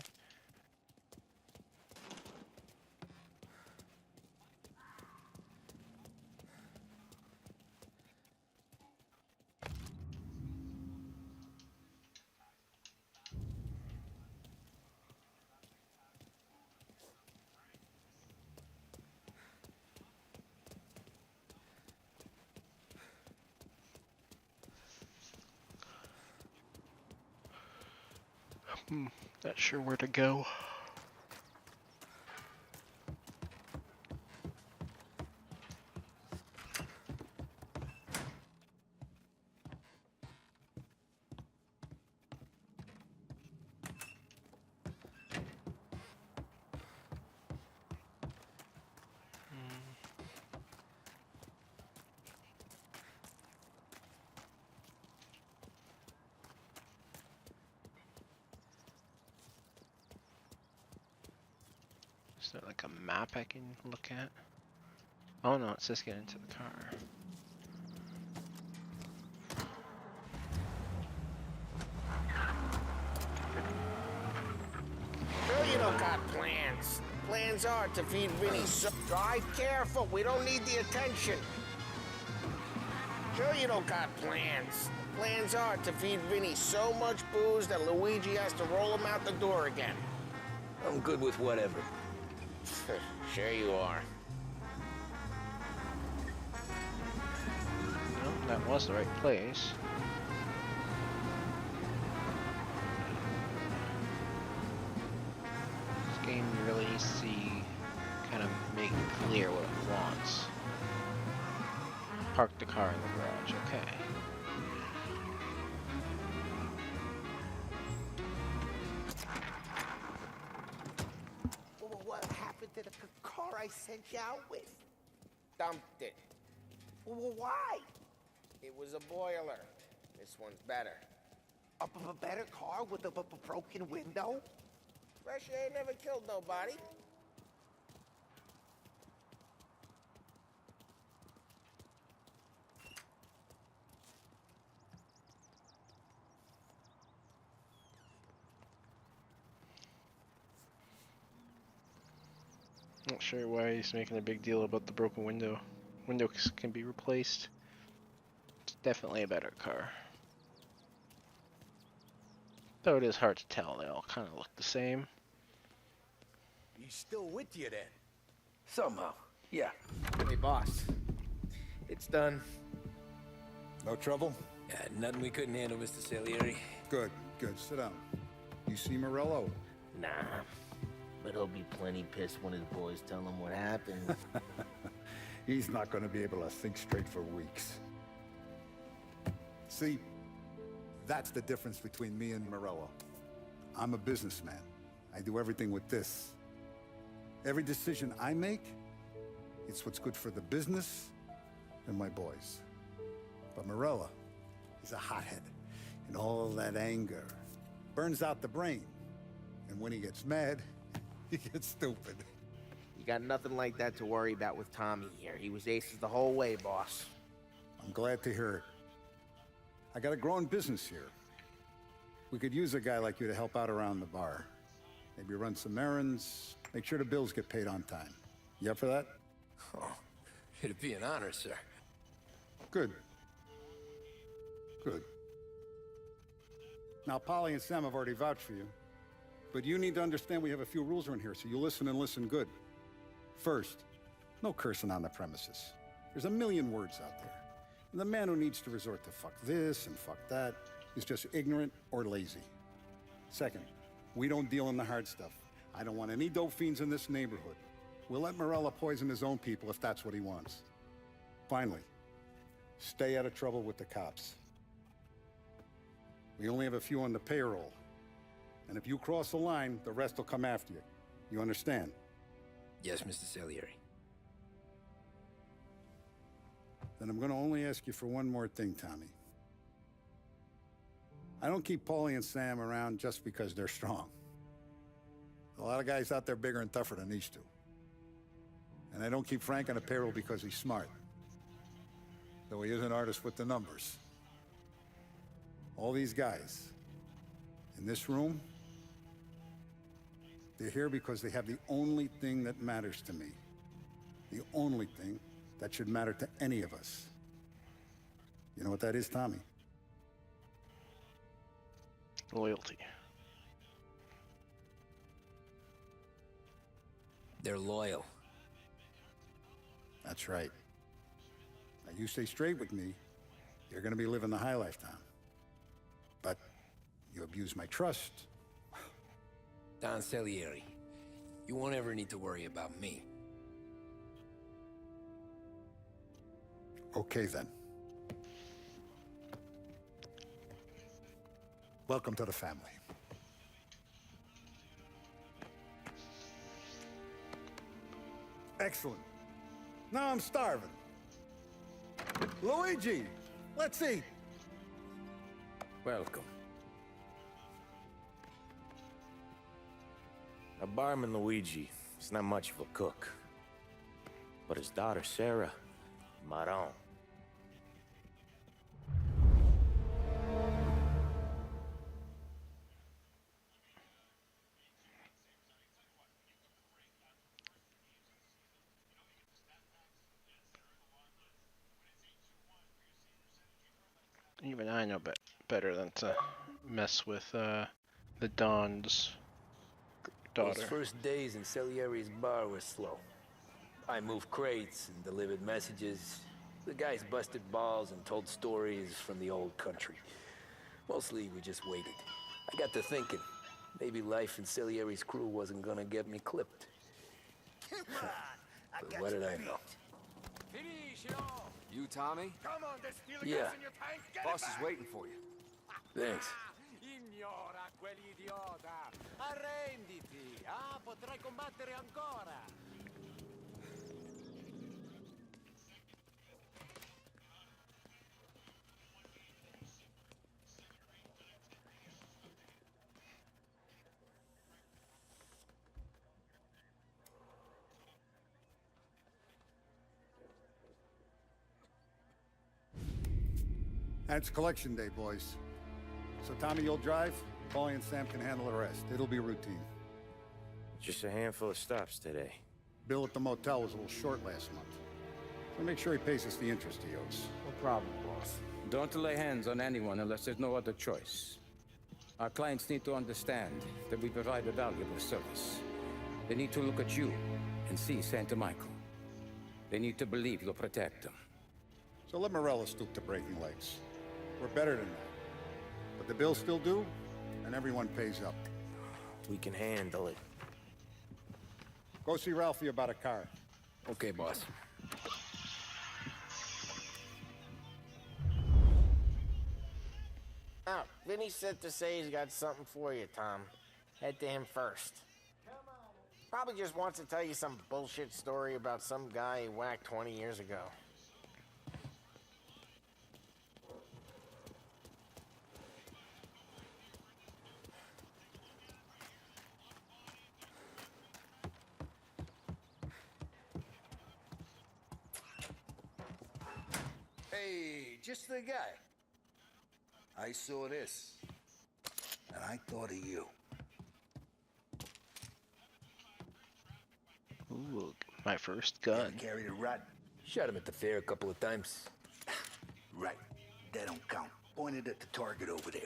Not sure where to go. Is there like a map I can look at? Oh no, it says get into the car. Sure you don't got plans. Plans are to feed Vinny so... Drive careful, we don't need the attention. Sure you don't got plans. Plans are to feed Vinny so much booze that Luigi has to roll him out the door again. I'm good with whatever. Sure you are. No, that was the right place. This game really needs to kind of make clear what it wants. Park the car in the garage, okay. What happened to the car I sent you out with? Dumped it. Why? It was a boiler. This one's better. A better car with a broken window? Fresh air never killed nobody. Not sure why he's making a big deal about the broken window. Windows can be replaced. It's definitely a better car. Though it is hard to tell, they all kind of look the same. He's still with you then? Somehow, yeah. Hey, boss. It's done. No trouble? Yeah, nothing we couldn't handle, Mr. Salieri. Good, good. Sit down. You see Morello? Nah, but he'll be plenty pissed when his boys tell him what happened. He's not going to be able to think straight for weeks. See, that's the difference between me and Morello. I'm a businessman. I do everything with this. Every decision I make, it's what's good for the business and my boys. But Morello, he's a hothead. And all that anger burns out the brain. And when he gets mad, he gets stupid. You got nothing like that to worry about with Tommy here. He was aces the whole way, boss. I'm glad to hear it. I got a growing business here. We could use a guy like you to help out around the bar. Maybe run some errands, make sure the bills get paid on time. You up for that? Oh, it'd be an honor, sir. Good. Good. Now, Polly and Sam have already vouched for you. But you need to understand we have a few rules around here, so you listen and listen good. First, no cursing on the premises. There's a million words out there. And the man who needs to resort to fuck this and fuck that is just ignorant or lazy. Second, we don't deal in the hard stuff. I don't want any dope fiends in this neighborhood. We'll let Morello poison his own people if that's what he wants. Finally, stay out of trouble with the cops. We only have a few on the payroll. And if you cross the line, the rest will come after you. You understand? Yes, Mr. Salieri. Then I'm gonna only ask you for one more thing, Tommy. I don't keep Paulie and Sam around just because they're strong. A lot of guys out there bigger and tougher than these two. And I don't keep Frank on the payroll because he's smart. Though he is an artist with the numbers. All these guys in this room, they're here because they have the only thing that matters to me. The only thing that should matter to any of us. You know what that is, Tommy? Loyalty. They're loyal. That's right. Now you stay straight with me, you're gonna be living the high life, Tom. But you abuse my trust. Don Salieri, you won't ever need to worry about me. Okay, then. Welcome to the family. Excellent. Now I'm starving. Luigi, let's eat. Welcome. A barman Luigi is not much of a cook. But his daughter Sarah, Maron. Even I know better than to mess with the Don's daughter. Those first days in Salieri's bar were slow. I moved crates and delivered messages. The guys busted balls and told stories from the old country. Mostly, we just waited. I got to thinking, maybe life in Salieri's crew wasn't gonna get me clipped. But what did I know? You, Tommy? Come on, there's stealing Yeah. gas in your tank. Get Boss it is back. waiting for you. Thanks. Ignora quell'idiota. Arrenditi. Potrai combattere ancora. And it's collection day, boys. So Tommy, you'll drive. Paulie and Sam can handle the rest. It'll be routine. Just a handful of stops today. Bill at the motel was a little short last month. So make sure he pays us the interest he owes. No problem, boss. Don't lay hands on anyone unless there's no other choice. Our clients need to understand that we provide a valuable service. They need to look at you and see Santa Michael. They need to believe you'll protect them. So let Morello stoop to breaking legs. We're better than that. But the bills still due, and everyone pays up. We can handle it. Go see Ralphie about a car. Okay, boss. Danny said to say he's got something for you, Tom. Head to him first. Probably just wants to tell you some bullshit story about some guy he whacked 20 years ago. Hey, just the guy. I saw this, and I thought of you. Ooh, my first gun. Carried a rat. Shot him at the fair a couple of times. Right. That don't count. Pointed at the target over there.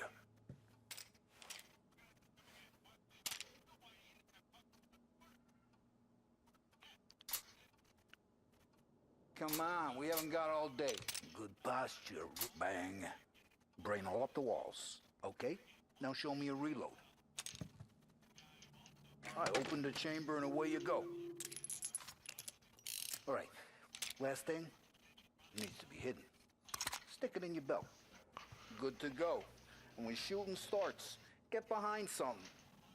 Come on, we haven't got all day. Good posture, bang. Brain all up the walls. Okay? Now show me a reload. I open the chamber and away you go. All right. Last thing, needs to be hidden. Stick it in your belt. Good to go. And when shooting starts, get behind something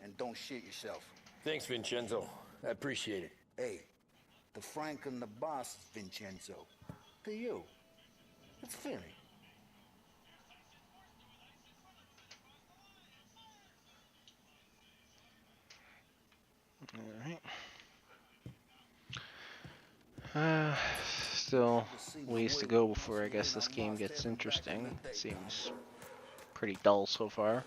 and don't shit yourself. Thanks, Vincenzo. I appreciate it. Hey, the Frank and the boss, Vincenzo. To you. It's fair. Alright. Still ways to go before I guess this game gets interesting. It seems pretty dull so far.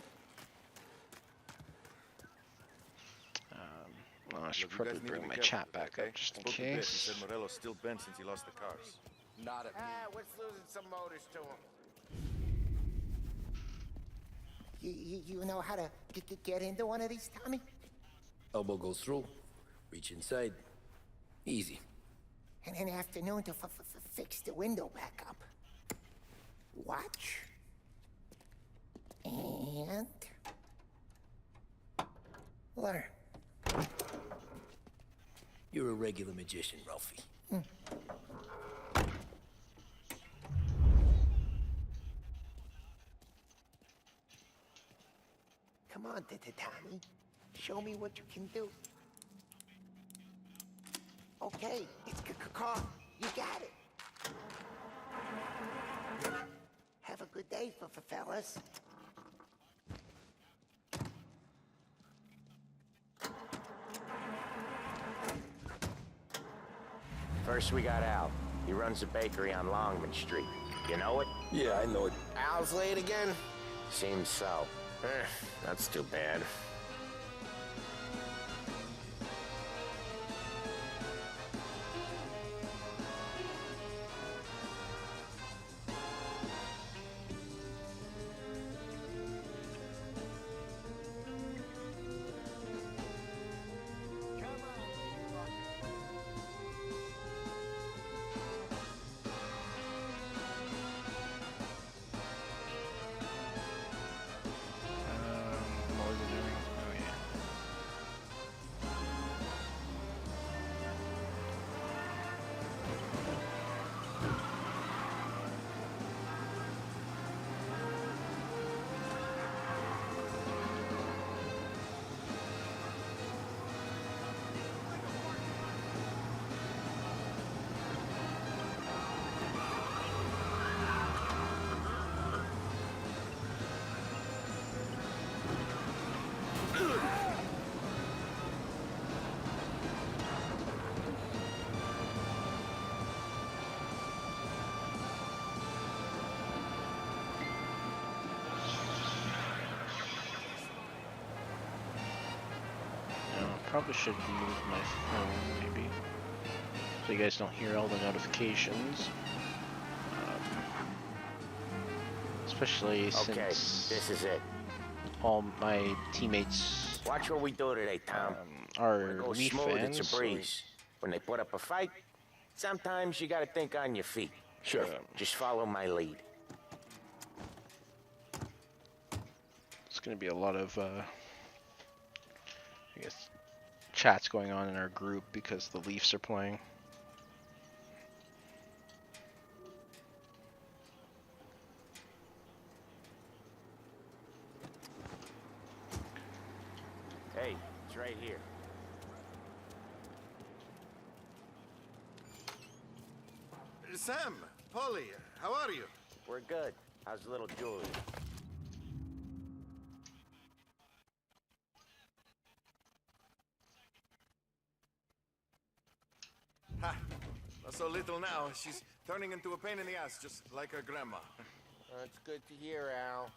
Well, I should probably bring my chat back up just in case. He said Morello's still bent since he lost the cars. Not at me. What's losing some motors to him? You know how to get into one of these, Tommy? Elbow goes through. Reach inside. Easy. And an afternoon to fix the window back up. Watch. And... learn. You're a regular magician, Ralphie. Come on, Tommy. Show me what you can do. Okay, it's car. You got it. Have a good day, fellas. First we got Al. He runs a bakery on Longman Street. You know it? Yeah, I know it. Al's late again? Seems so. That's too bad. What was it doing? Oh yeah. Probably should move my phone, maybe, so you guys don't hear all the notifications. Especially since this is it. All my teammates Watch what we do today, Tom. are Go Leaf smooth, fans. it's a breeze. When they put up a fight, sometimes you gotta think on your feet. Sure. Just follow my lead. It's gonna be a lot of, I guess, chats going on in our group because the Leafs are playing. Hey, it's right here. Sam, Polly, how are you? We're good. How's little Julie? Ha! Not so little now. She's turning into a pain in the ass, just like her grandma. That's good to hear, Al.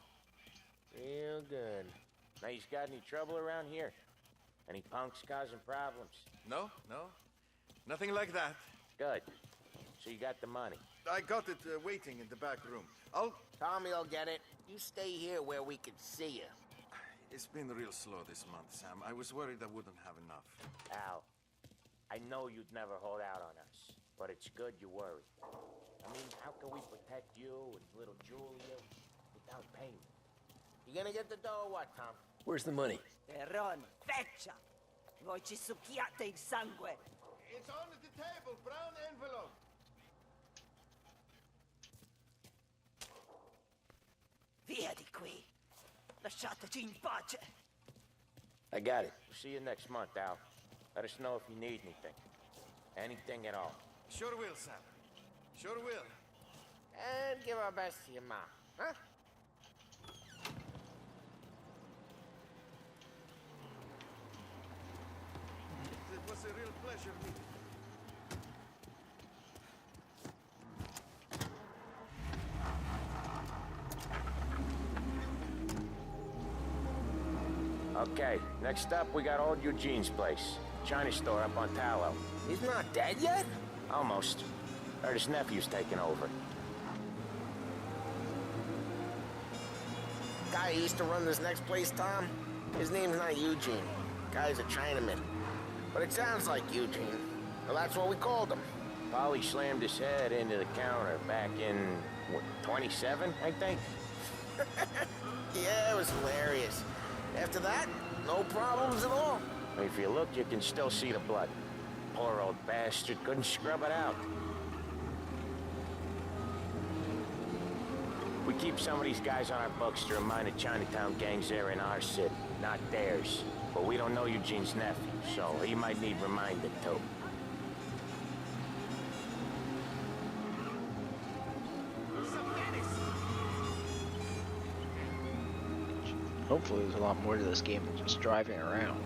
Real good. Now, you got any trouble around here? Any punks causing problems? No, no. Nothing like that. Good. So you got the money? I got it waiting in the back room. Tommy will get it. You stay here where we can see you. It's been real slow this month, Sam. I was worried I wouldn't have enough. Al, I know you'd never hold out on us, but it's good you worry. I mean, how can we protect you and little Julia without payment? You gonna get the dough or what, Tom? Where's the money? Terron, feccia! Voi ci succhiate il sangue! It's on the table, brown envelope. Via di qui! Lasciateci in pace! I got it. We'll see you next month, Al. Let us know if you need anything. Anything at all. Sure will, Sam. Sure will. And give our best to your mom, huh? It was a real pleasure meeting you. Okay, next up, we got old Eugene's place. China store up on Tallow. He's not dead yet? Almost. Heard his nephew's taking over. Guy who used to run this next place, Tom? His name's not Eugene. Guy's a Chinaman. But it sounds like Eugene. Well, that's what we called him. Polly slammed his head into the counter back in, what, 27, I think? Yeah, it was hilarious. After that, no problems at all. If you look, you can still see the blood. Poor old bastard couldn't scrub it out. We keep some of these guys on our books to remind the Chinatown gangs they're in our city, not theirs. But we don't know Eugene's nephew, so he might need reminded too. Hopefully there's a lot more to this game than just driving around.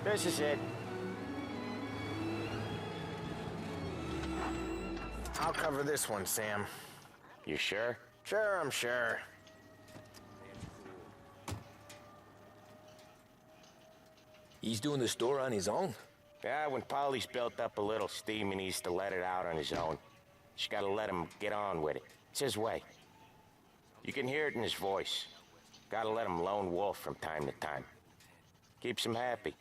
This is it. I'll cover this one, Sam. You sure? Sure, I'm sure. He's doing the store on his own? Yeah, when Polly's built up a little steam, he needs to let it out on his own. Just gotta let him get on with it. It's his way. You can hear it in his voice. Gotta let him lone wolf from time to time. Keeps him happy.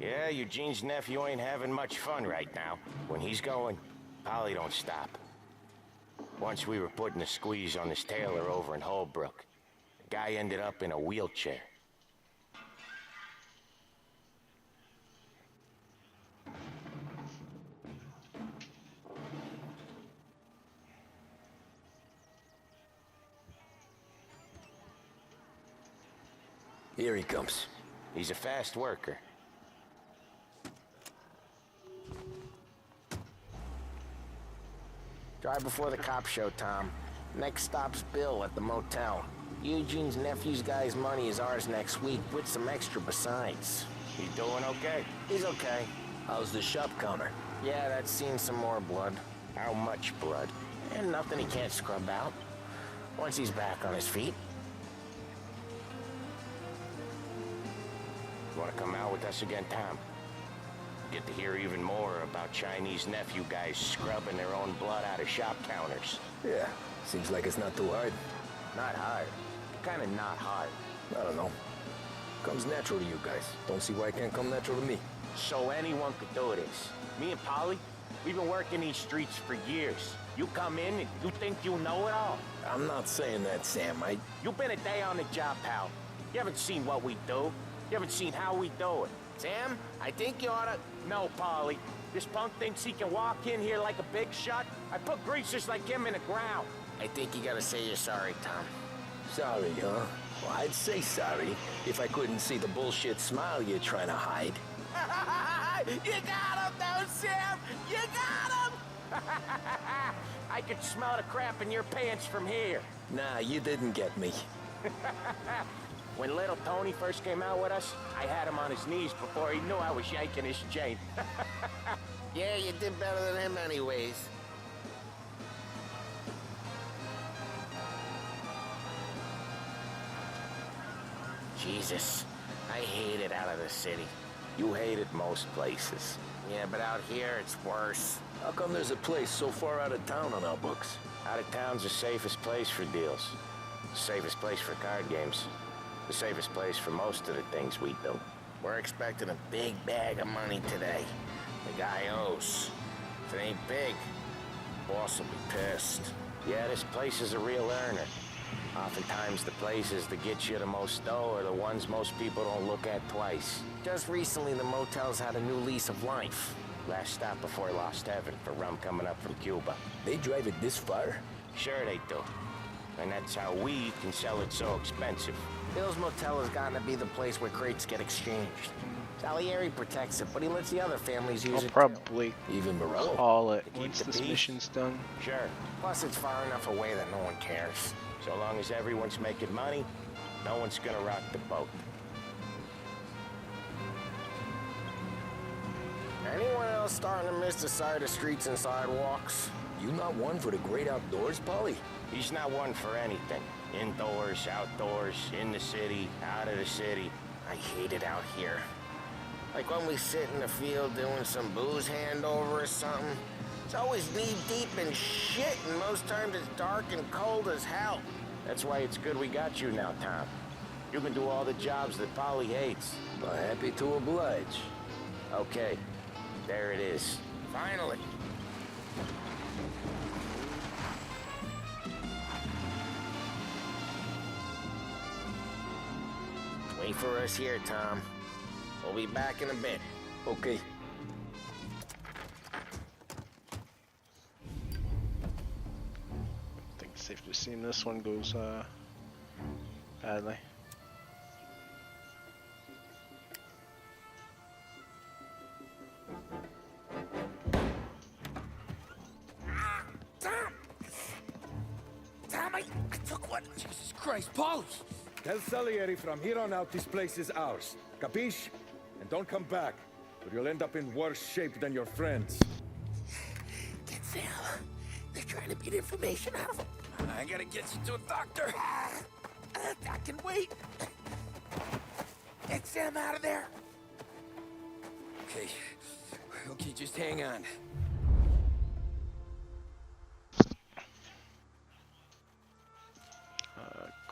Yeah, Eugene's nephew ain't having much fun right now. When he's going, Polly don't stop. Once we were putting a squeeze on this tailor over in Holbrook. The guy ended up in a wheelchair. Here he comes. He's a fast worker. Drive before the cops show, Tom. Next stop's Bill at the motel. Eugene's nephew's guy's money is ours next week, with some extra besides. He doing okay? He's okay. How's the shop counter? Yeah, that's seen some more blood. How much blood? And nothing he can't scrub out. Once he's back on his feet. You wanna come out with us again, Tom? Get to hear even more about Chinese nephew guys scrubbing their own blood out of shop counters. Yeah, seems like it's not too hard. Not hard. Kinda not hard. I don't know. Comes natural to you guys. Don't see why it can't come natural to me. so anyone could do this. Me and Polly, we've been working these streets for years. You come in and you think you know it all. I'm not saying that, Sam. You've been a day on the job, pal. You haven't seen what we do. You haven't seen how we do it. Sam, I think you oughta... No, Polly. This punk thinks he can walk in here like a big shot. I put greasers like him in the ground. I think you gotta say you're sorry, Tom. Sorry, huh? Well, I'd say sorry if I couldn't see the bullshit smile you're trying to hide. You got him, though, Sam! You got him! I could smell the crap in your pants from here. Nah, you didn't get me. When little Tony first came out with us, I had him on his knees before he knew I was yanking his chain. Yeah, you did better than him anyways. Jesus, I hate it out of the city. You hate it most places. Yeah, but out here, it's worse. How come there's a place so far out of town on our books? Out of town's the safest place for deals. The safest place for card games. The safest place for most of the things we do. We're expecting a big bag of money today. The guy owes. If it ain't big, boss will be pissed. Yeah, this place is a real earner. Oftentimes the places that get you the most dough are the ones most people don't look at twice. Just recently, the motel's had a new lease of life. Last stop before Lost Heaven for rum coming up from Cuba. They drive it this far? Sure they do. And that's how we can sell it so expensive. Bill's Motel has gotten to be the place where crates get exchanged. Salieri protects it, but he lets the other families use I'll it probably even Morello call it once this mission's done. Sure. Plus, it's far enough away that no one cares. So long as everyone's making money, no one's gonna rock the boat. Anyone else starting to miss the side of streets and sidewalks? You not one for the great outdoors, Polly? He's not one for anything. Indoors, outdoors, in the city, out of the city. I hate it out here. Like when we sit in the field doing some booze handover or something. It's always knee-deep in shit, and most times it's dark and cold as hell. That's why it's good we got you now, Tom. You can do all the jobs that Polly hates. Well, happy to oblige. Okay, there it is. Finally. Wait for us here, Tom. We'll be back in a bit. Okay. I think it's safe to assume this one goes badly. Tom, I took one. Jesus Christ, Polly! Tell Salieri from here on out this place is ours. Capiche? And don't come back, or you'll end up in worse shape than your friends. Get Sam. They're trying to get information out of him. I gotta get you to a doctor. I can wait. Get Sam out of there. Okay. Okay, just hang on.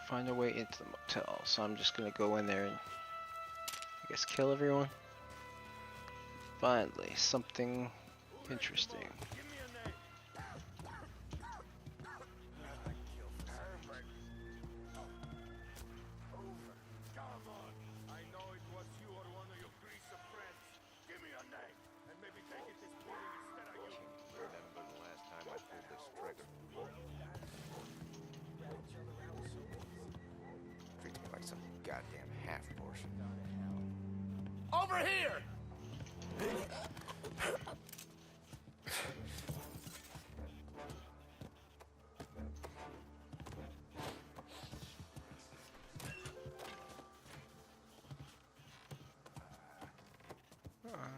Find a way into the motel, so I'm just gonna go in there and I guess kill everyone. Finally, something interesting. Some goddamn half portion. Over here!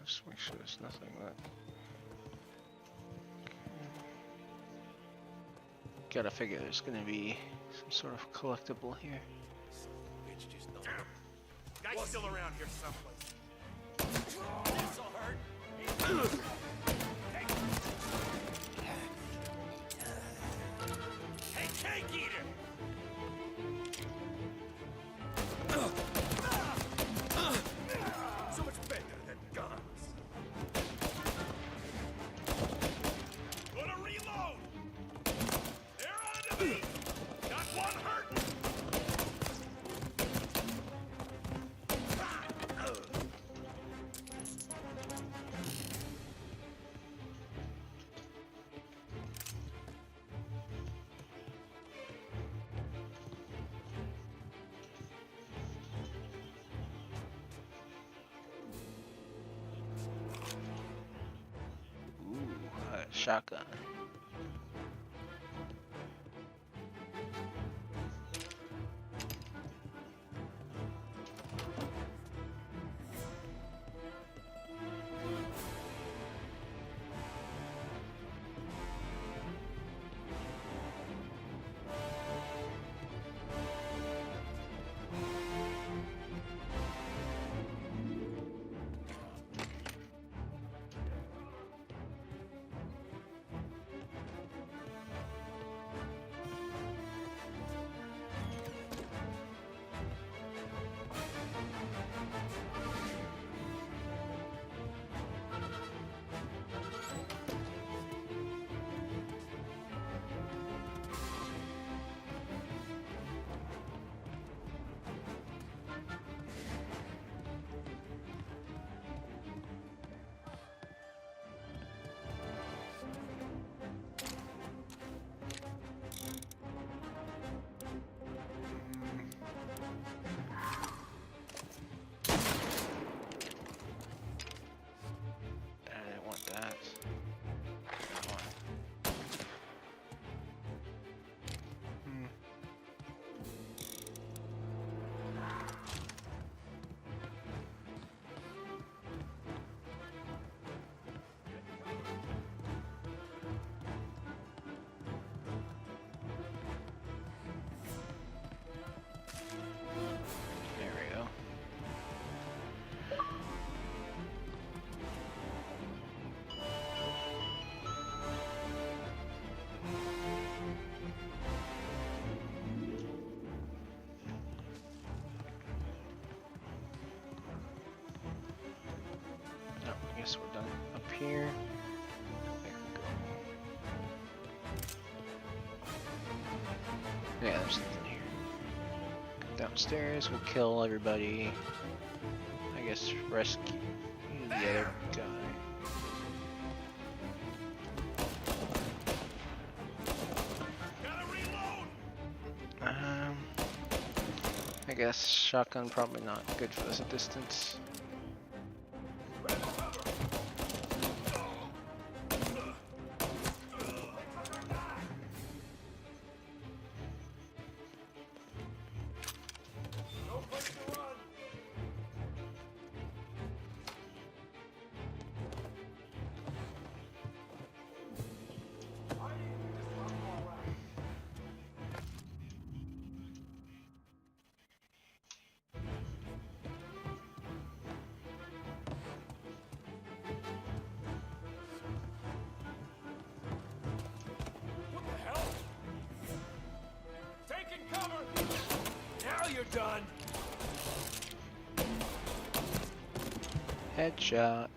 Just make sure there's nothing that. Gotta figure there's gonna be some sort of collectible here. Guy's still around here someplace. This'll hurt. Hey, cake eater! So much better than guns. shotgun. I guess we're done up here. Yeah, there's nothing here. Go downstairs, we'll kill everybody. I guess rescue the other guy. I guess shotgun probably not good for this at distance. Done. Headshot.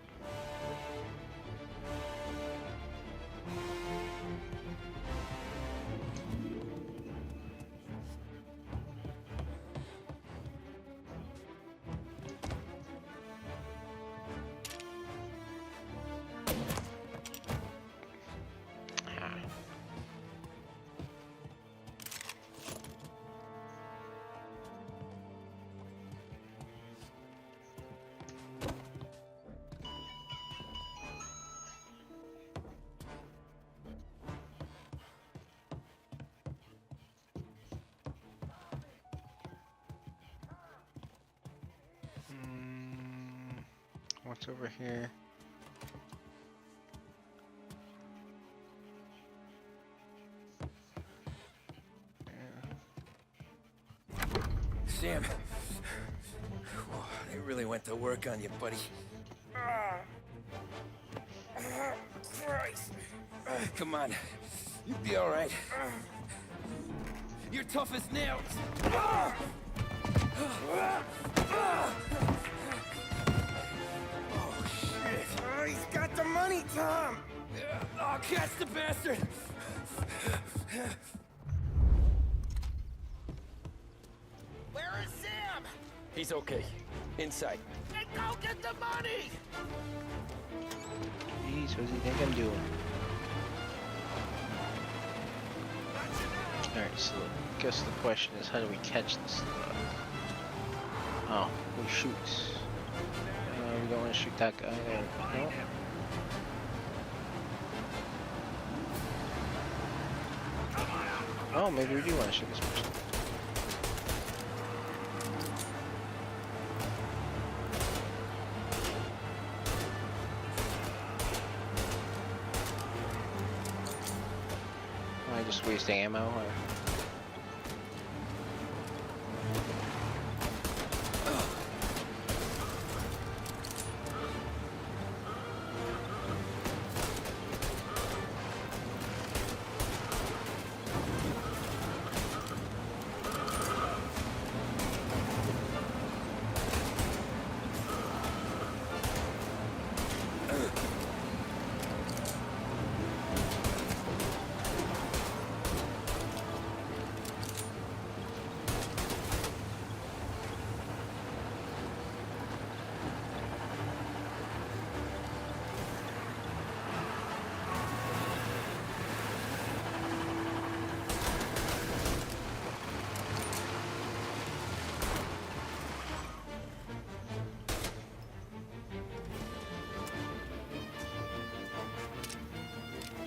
What's over here? Sam, they really went to work on you, buddy. Christ. Come on, you'll be all right. You're tough as nails. Oh, he's got the money, Tom! Oh, catch the bastard! Where is Sam? He's okay. Inside. Then go get the money! Jeez, what does he think I'm doing? Alright, so I guess the question is, how do we catch this stuff? Oh, we shoot. We don't want to shoot that guy there. No. Oh, maybe we do want to shoot this person. Am I just wasting ammo? Or...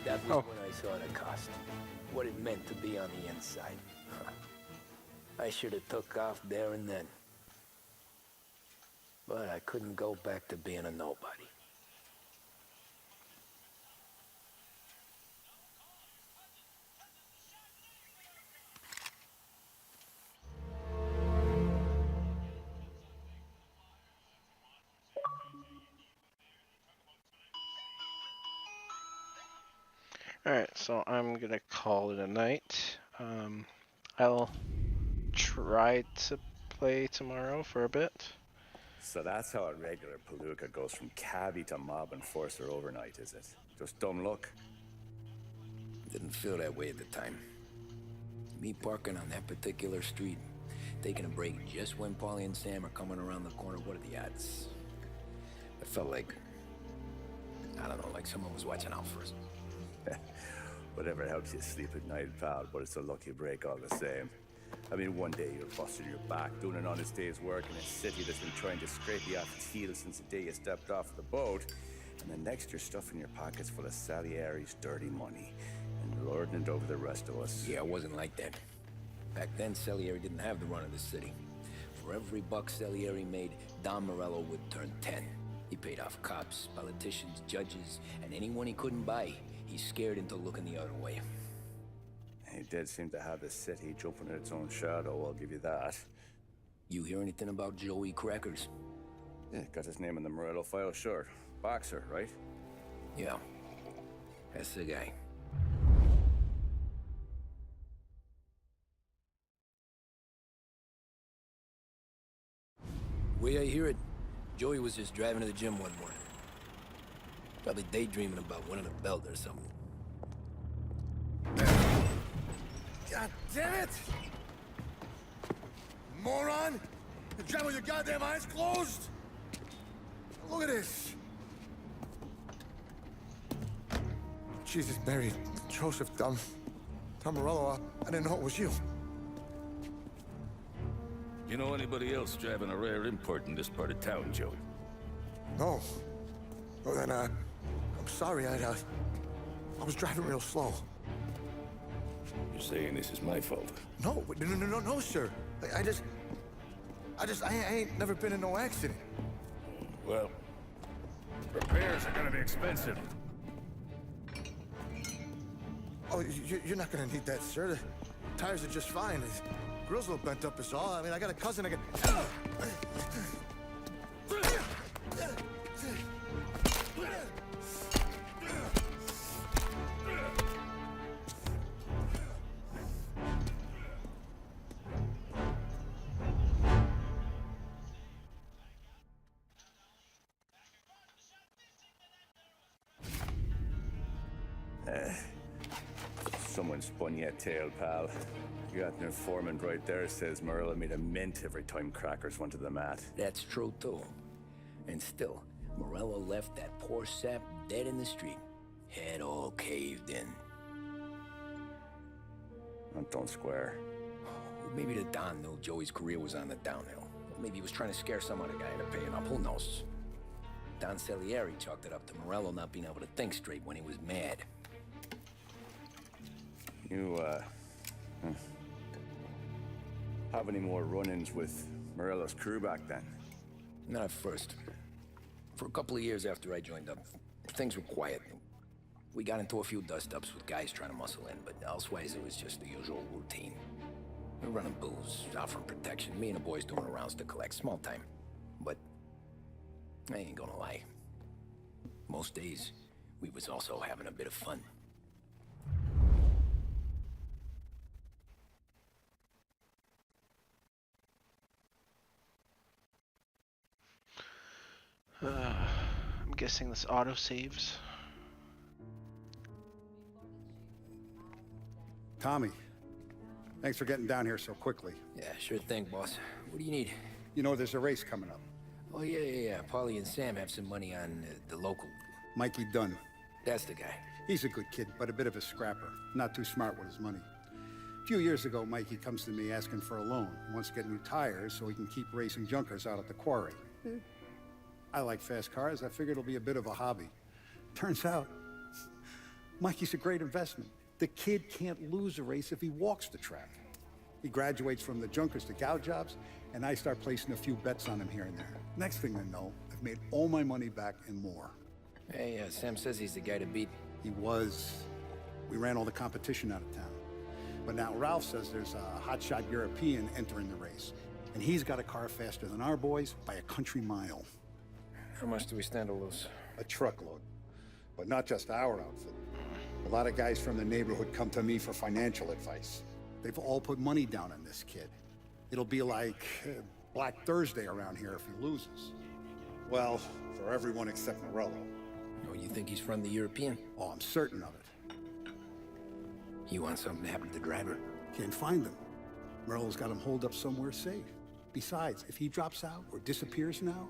That was when I saw the cost. What it meant to be on the inside. Huh. I should have took off there and then. But I couldn't go back to being a nobody. Alright, so I'm gonna call it a night. I'll try to play tomorrow for a bit. So that's how a regular palooka goes from cabbie to mob enforcer overnight, is it? Just dumb luck? Didn't feel that way at the time. Me parking on that particular street, taking a break just when Paulie and Sam are coming around the corner, what are the odds? I felt like, I don't know, like someone was watching out for us. Whatever helps you sleep at night, pal, but it's a lucky break all the same. I mean, one day you're busting your back, doing an honest day's work in a city that's been trying to scrape you off its heels since the day you stepped off the boat, and the next you're stuffing your pockets full of Salieri's dirty money and lording it over the rest of us. Yeah, it wasn't like that. Back then, Salieri didn't have the run of the city. For every buck Salieri made, Don Morello would turn 10. He paid off cops, politicians, judges, and anyone he couldn't buy, he scared into looking the other way. He did seem to have the city jumping at its own shadow, I'll give you that. You hear anything about Joey Crackers? Yeah, got his name in the Morello file, sure. Boxer, right? Yeah, that's the guy. Way I hear it, Joey was just driving to the gym one morning. Probably daydreaming about winning a belt or something. God damn it! Moron! You're driving with your goddamn eyes closed? Look at this! Jesus, Mary, Joseph, Tom Morello, I didn't know it was you. You know anybody else driving a rare import in this part of town, Joey? No. Well then, I'm sorry, I was driving real slow. You're saying this is my fault? No, no, sir. I ain't never been in no accident. Well, repairs are gonna be expensive. Oh, you're not gonna need that, sir. The tires are just fine. The grill's a little bent up is all. I mean, I got a cousin I can... Someone spun you a tail, pal. You got an informant right there says Morello made a mint every time Crackers went to the mat. That's true, too. And still, Morello left that poor sap dead in the street. Head all caved in. That don't square. Maybe the Don knew Joey's career was on the downhill. Maybe he was trying to scare some other guy into paying up. Who knows? Don Salieri chalked it up to Morello not being able to think straight when he was mad. Have any more run-ins with Morello's crew back then? Not at first. For a couple of years after I joined up, things were quiet. We got into a few dust-ups with guys trying to muscle in, but elsewise it was just the usual routine. We're running booze, offering protection, me and the boys doing the rounds to collect, small time. But I ain't gonna lie. Most days, we was also having a bit of fun. I'm guessing this auto saves. Tommy, thanks for getting down here so quickly. Yeah, sure thing, boss. What do you need? You know there's a race coming up. Oh, yeah. Paulie and Sam have some money on the local. Mikey Dunn. That's the guy. He's a good kid, but a bit of a scrapper. Not too smart with his money. A few years ago, Mikey comes to me asking for a loan. He wants to get new tires so he can keep racing junkers out at the quarry. I like fast cars. I figured it'll be a bit of a hobby. Turns out, Mikey's a great investment. The kid can't lose a race if he walks the track. He graduates from the junkers to gal jobs, and I start placing a few bets on him here and there. Next thing I know, I've made all my money back and more. Hey, Sam says he's the guy to beat. He was. We ran all the competition out of town. But now Ralph says there's a hotshot European entering the race. And he's got a car faster than our boys by a country mile. How much do we stand to lose? A truckload. But not just our outfit. A lot of guys from the neighborhood come to me for financial advice. They've all put money down on this kid. It'll be like Black Thursday around here if he loses. Well, for everyone except Morello. Oh, you think he's from the European? Oh, I'm certain of it. You want something to happen to the driver? Can't find him. Morello's got him holed up somewhere safe. Besides, if he drops out or disappears now,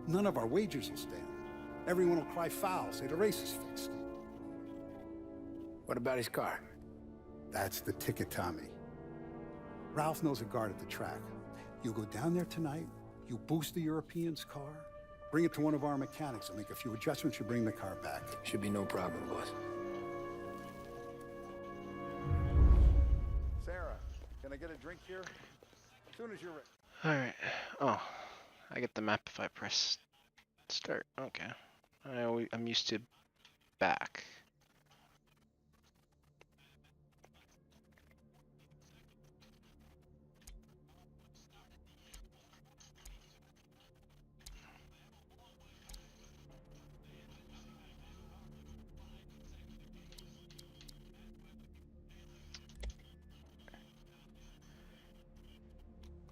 none of our wagers will stand. Everyone will cry foul, say the race is fixed. What about his car? That's the ticket, Tommy. Ralph knows a guard at the track. You go down there tonight, you boost the European's car, bring it to one of our mechanics and make a few adjustments, you bring the car back. Should be no problem, boss. Sarah, can I get a drink here? As soon as you're ready. Alright. Oh, I get the map if I press start. Okay. I'm used to back.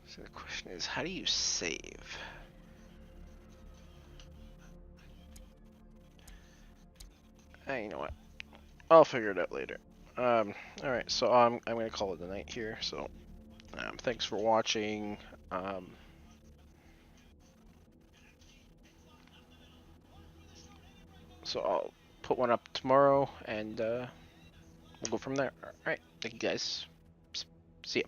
So the question is, how do you save? You know what? I'll figure it out later. Alright, so I'm gonna call it a night here. So, thanks for watching. So I'll put one up tomorrow, and we'll go from there. Alright, thank you guys. See ya.